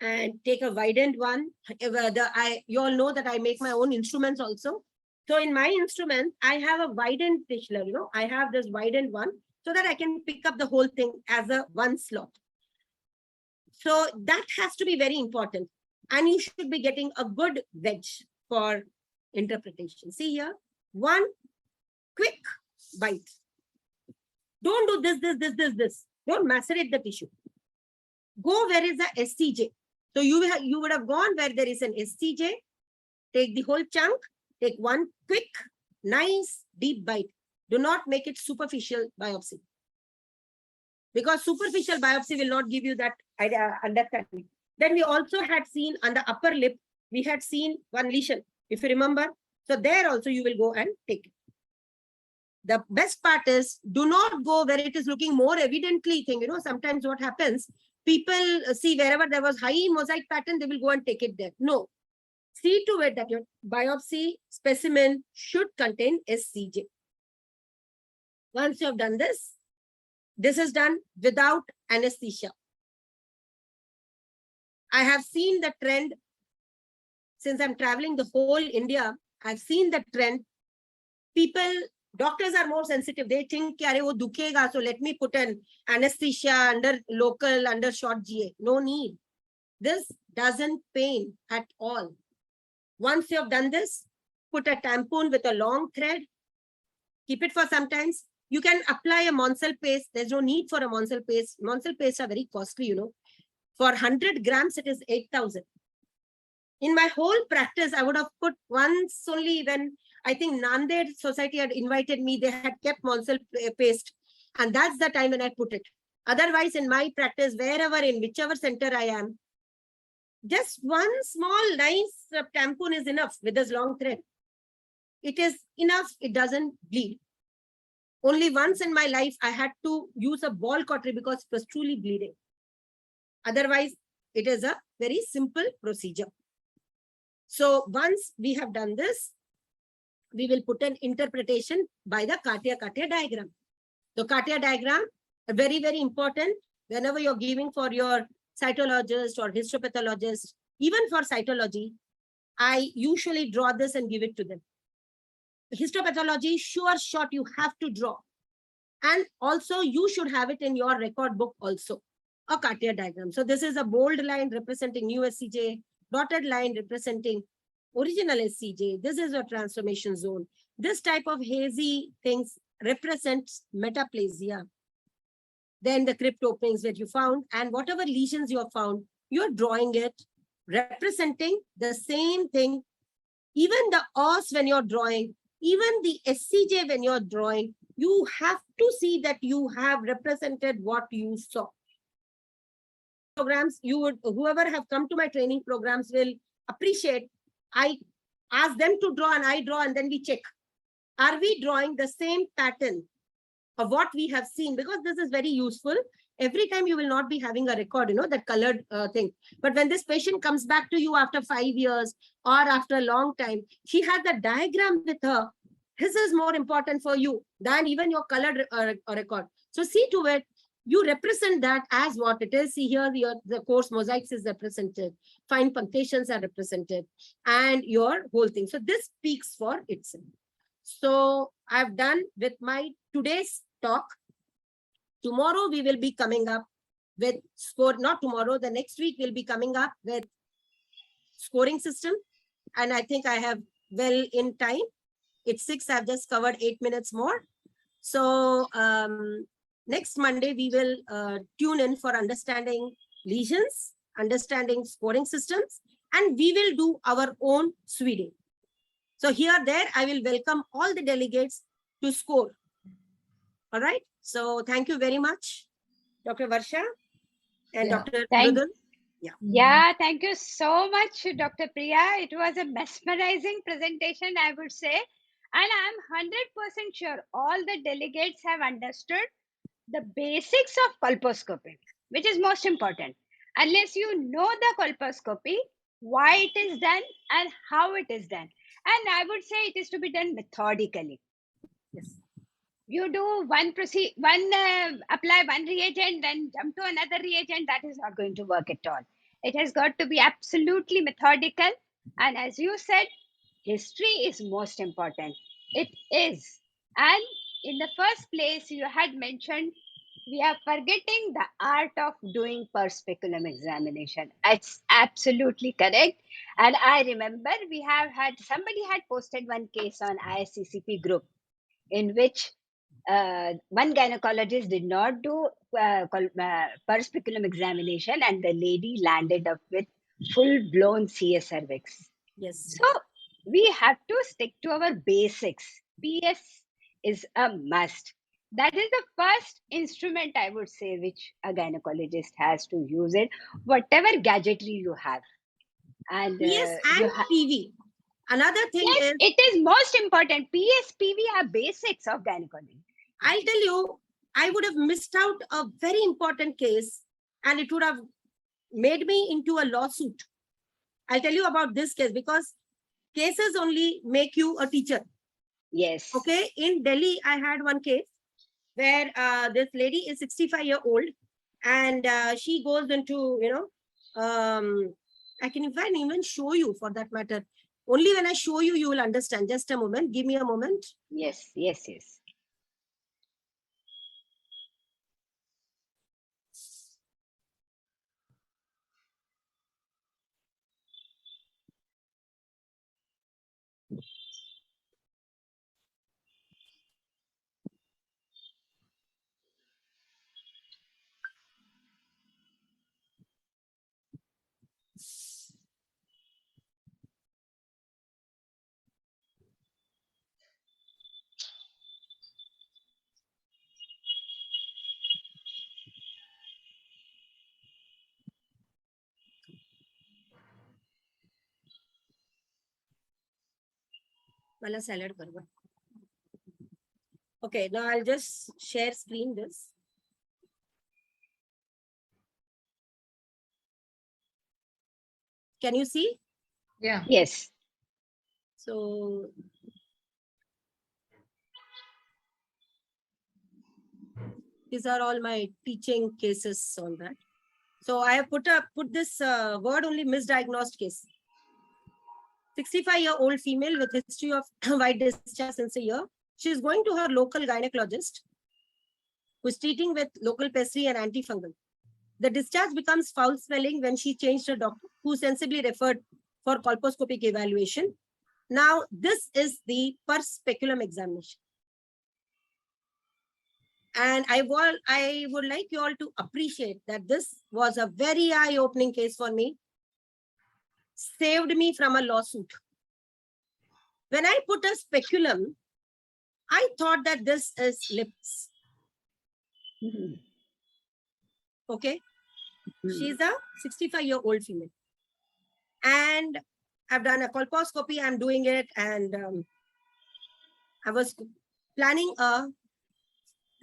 and take a widened one. You all know that I make my own instruments also. So in my instrument, I have a widened tissue, I have this widened one so that I can pick up the whole thing as a one slot. So that has to be very important. And you should be getting a good wedge for interpretation. See here, one quick bite. Don't do this. Don't macerate the tissue. Go where is the SCJ. So you would have gone where there is an SCJ. Take the whole chunk. Take one quick, nice, deep bite. Do not make it superficial biopsy. Because superficial biopsy will not give you that understanding. Then we also had seen on the upper lip, we had seen one lesion, if you remember. So there also you will go and take it. The best part is, do not go where it is looking more evidently thing. Sometimes what happens, people see wherever there was high mosaic pattern, they will go and take it there. No. See to it that your biopsy specimen should contain SCJ. Once you have done this, this is done without anesthesia. I have seen the trend since I'm traveling the whole India. I've seen the trend. Doctors are more sensitive. They think, wo dukhega, so let me put an anesthesia under short GA. No need. This doesn't pain at all. Once you have done this, put a tampon with a long thread, keep it for some times. You can apply a Monsel paste. There's no need for a Monsel paste. Monsel pastes are very costly, you know. For 100 grams, it is 8,000. In my whole practice, I would have put once only when I think Nanded Society had invited me, they had kept Monsel paste. And that's the time when I put it. Otherwise, in my practice, wherever, in whichever center I am, just one small nice tampon is enough with this long thread. It is enough. It doesn't bleed. Only once in my life, I had to use a ball cautery because it was truly bleeding. Otherwise, it is a very simple procedure. So once we have done this, we will put an interpretation by the Cartier diagram. The Cartier diagram, very, very important whenever you're giving for your cytologist or histopathologist, even for cytology, I usually draw this and give it to them. Histopathology, sure shot, you have to draw. And also you should have it in your record book also, a Cartier diagram. So this is a bold line representing new SCJ, dotted line representing original SCJ. This is a transformation zone. This type of hazy things represents metaplasia. Then the crypt openings that you found, and whatever lesions you have found, you're drawing it, representing the same thing. Even the os when you're drawing, even the SCJ when you're drawing, you have to see that you have represented what you saw. Programs, you would, whoever have come to my training programs will appreciate. I ask them to draw and I draw, and then we check. Are we drawing the same pattern of what we have seen? Because this is very useful. Every time you will not be having a record, you know, that colored thing. But when this patient comes back to you after 5 years or after a long time, she has the diagram with her. This is more important for you than even your colored record. So see to it, you represent that as what it is. See here, the coarse mosaics is represented, fine punctations are represented, and your whole thing. So this speaks for itself. So I've done with my today's talk. Tomorrow we will be coming up with score, not tomorrow, the next week we'll be coming up with scoring system. And I think I have well in time. It's 6, I've just covered 8 minutes more. So next Monday, we will tune in for understanding lesions, understanding scoring systems, and we will do our own Sweden. So here, there, I will welcome all the delegates to score. All right. So thank you very much, Dr. Varsha and Dr. Rudul. Yeah, thank you so much, Dr. Priya. It was a mesmerizing presentation, I would say. And I'm 100% sure all the delegates have understood the basics of colposcopy, which is most important. Unless you know the colposcopy, why it is done and how it is done. And I would say it is to be done methodically. Yes. You do apply one reagent, then jump to another reagent. That is not going to work at all. It has got to be absolutely methodical. And as you said, history is most important. It is. And in the first place, you had mentioned we are forgetting the art of doing per speculum examination. It's absolutely correct. And I remember somebody had posted one case on ISCCP group in which one gynecologist did not do per speculum examination, and the lady landed up with full-blown CS cervix. Yes. So we have to stick to our basics. PS is a must. That is the first instrument, I would say, which a gynecologist has to use it, whatever gadgetry you have. And PS and PV. Another thing yes, is, it is most important. PS, PV are basics of gynecology. I'll tell you, I would have missed out a very important case, and it would have made me into a lawsuit. I'll tell you about this case because cases only make you a teacher. Yes. Okay. In Delhi, I had one case where this lady is 65-year-old, and she goes into, I can even show you for that matter. Only when I show you, you will understand. Just a moment. Give me a moment. Yes, yes, yes. Mala salad karwa. Okay, now I'll just share screen this. Can you see? Yeah. Yes. So these are all my teaching cases on that. So I have put this word only, misdiagnosed case. 65-year-old female with history of white discharge since a year. She is going to her local gynecologist who is treating with local pessary and antifungal. The discharge becomes foul smelling when she changed her doctor, who sensibly referred for colposcopic evaluation. Now, this is the per speculum examination. And I would like you all to appreciate that this was a very eye-opening case for me. Saved me from a lawsuit. When I put a speculum, I thought that this is lips. Okay. She's a 65-year-old female. And I've done a colposcopy, I'm doing it. And I was planning a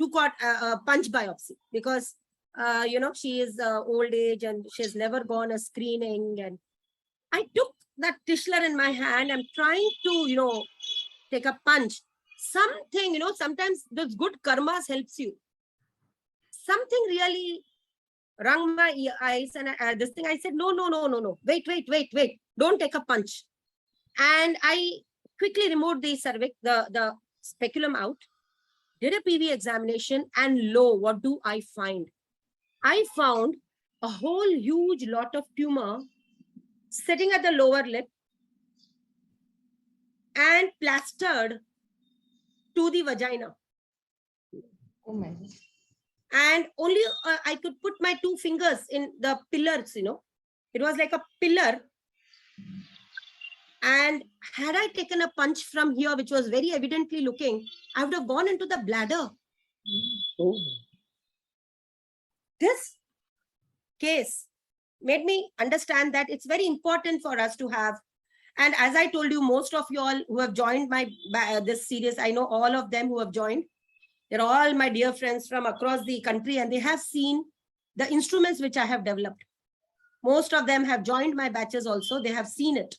punch biopsy because, she is old age and she's never gone a screening. And I took that Tischler in my hand. I'm trying to, take a punch. Something, sometimes those good karmas helps you. Something really wrung my eyes, and this thing I said, no. Wait. Don't take a punch. And I quickly removed the cervix, the speculum out, did a PV examination, and lo, what do I find? I found a whole huge lot of tumor sitting at the lower lip and plastered to the vagina. Oh my God. And only I could put my 2 fingers in the pillars, It was like a pillar. And had I taken a punch from here, which was very evidently looking, I would have gone into the bladder. Oh. This case made me understand that it's very important for us to have. And as I told you, most of you all who have joined this series, I know all of them who have joined. They're all my dear friends from across the country, and they have seen the instruments which I have developed. Most of them have joined my batches also. They have seen it.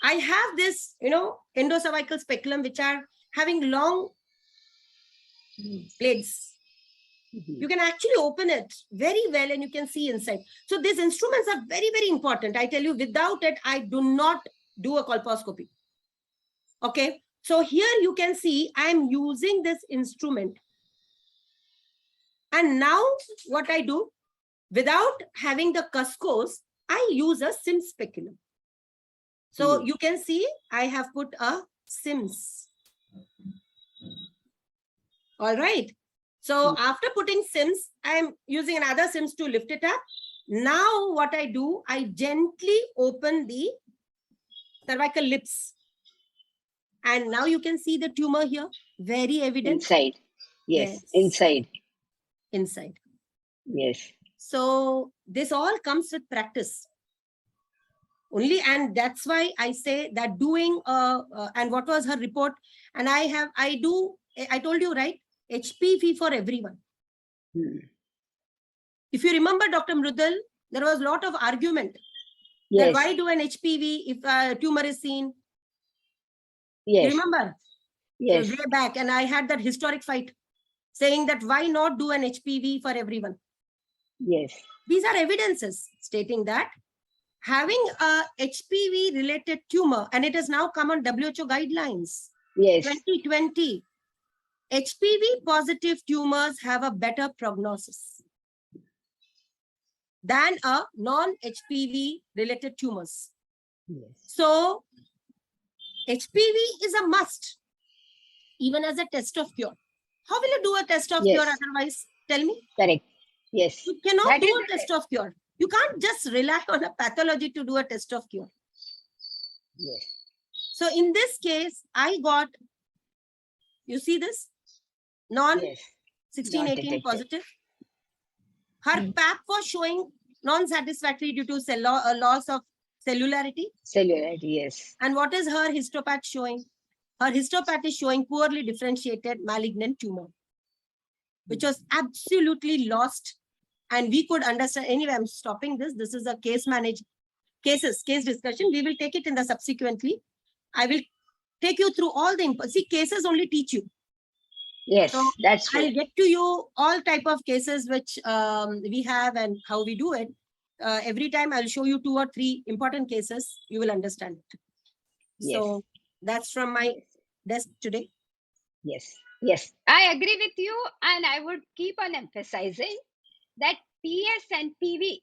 I have this, endocervical speculum, which are having long blades. You can actually open it very well and you can see inside. So these instruments are very, very important. I tell you, without it, I do not do a colposcopy. Okay. So here you can see I'm using this instrument. And now what I do, without having the cuscos, I use a SIMS speculum. So you can see I have put a SIMS. All right. So after putting SIMS, I'm using another SIMS to lift it up. Now what I do, I gently open the cervical lips. And now you can see the tumor here, very evident. Inside. Yes. Inside. Inside. Yes. So this all comes with practice. Only, and that's why I say that doing, and what was her report? And I told you, right? HPV for everyone. If you remember, Dr. Mrudal, there was a lot of argument. Yes. That why do an HPV if a tumor is seen? Yes. You remember? Yes. Way back, and I had that historic fight saying that why not do an HPV for everyone? Yes. These are evidences stating that having a HPV related tumor, and it has now come on WHO guidelines. Yes. 2020. HPV positive tumors have a better prognosis than a non-HPV related tumors. Yes. So HPV is a must, even as a test of cure. How will you do a test of cure otherwise? Tell me. Correct. Yes. You cannot do a test of cure. You can't just rely on a pathology to do a test of cure. Yes. So in this case, I got, you see this? Non-16, 18 positive. Her PAP was showing non-satisfactory due to loss of cellularity. Cellularity, yes. And what is her histopath showing? her histopath is showing poorly differentiated malignant tumor, which was absolutely lost. And we could understand, anyway, I'm stopping this. This is a case discussion. We will take it in the subsequently. I will take you through all the inputs. See, cases only teach you. Yes, So that's true. I'll get to you all type of cases which we have and how we do it. Every time I'll show you 2 or 3 important cases, you will understand it. Yes. So that's from my desk today. Yes, yes, I agree with you, and I would keep on emphasizing that PS and PV,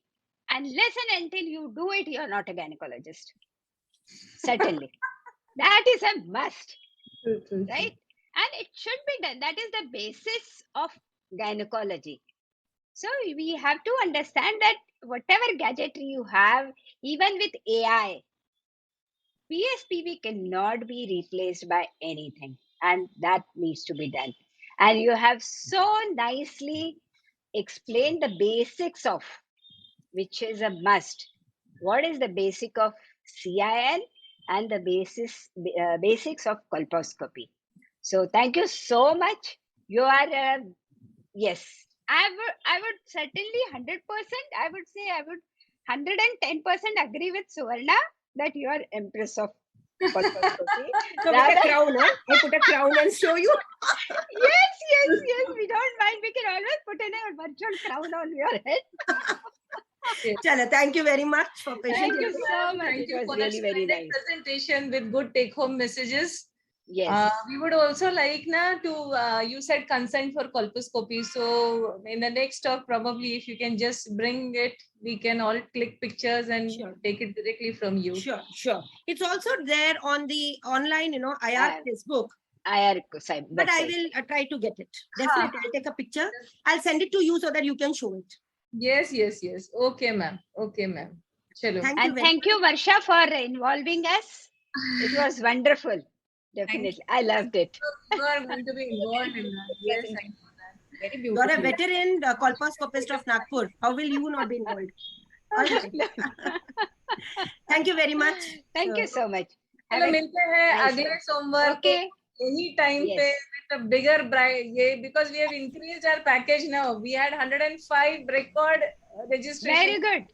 unless and until you do it, you're not a gynecologist. Certainly, that is a must, right? And it should be done. That is the basis of gynecology. So we have to understand that whatever gadgetry you have, even with AI, PSPV cannot be replaced by anything, and that needs to be done. And you have so nicely explained the basics of, which is a must. What is the basic of CIN and the basics of colposcopy? So thank you so much. You are yes. I would certainly 100%. I would say I would 110% agree with Suvarna that you are empress of colposcopy. So with a crown, huh? I put a crown and show you. Yes. We don't mind. We can always put in a virtual crown on your head. Chala, thank you very much for Thank you patiently. so much. Thank It you was for really a very splendid nice. presentation with good take-home messages. Yes. We would also like you said consent for colposcopy. So in the next talk, probably if you can just bring it, we can all click pictures and Sure. take it directly from you. Sure. It's also there on the online, IR Facebook. But I will try to get it. Definitely, I'll take a picture. I'll send it to you so that you can show it. Yes. Okay, ma'am. Chalo. Thank you, Varsha, for involving us. It was wonderful. Definitely. I loved it. You are going to be involved in that. Yes, I know that. Very You're beautiful. a veteran colposcopist of Nagpur. How will you not be involved? All right. Thank you very much. Thank you so much. चलो मिलते हैं nice अगले day. सोमवार को Okay. any time Yes. पे with a bigger because we have increased our package now. We had 105 record registration. Very good.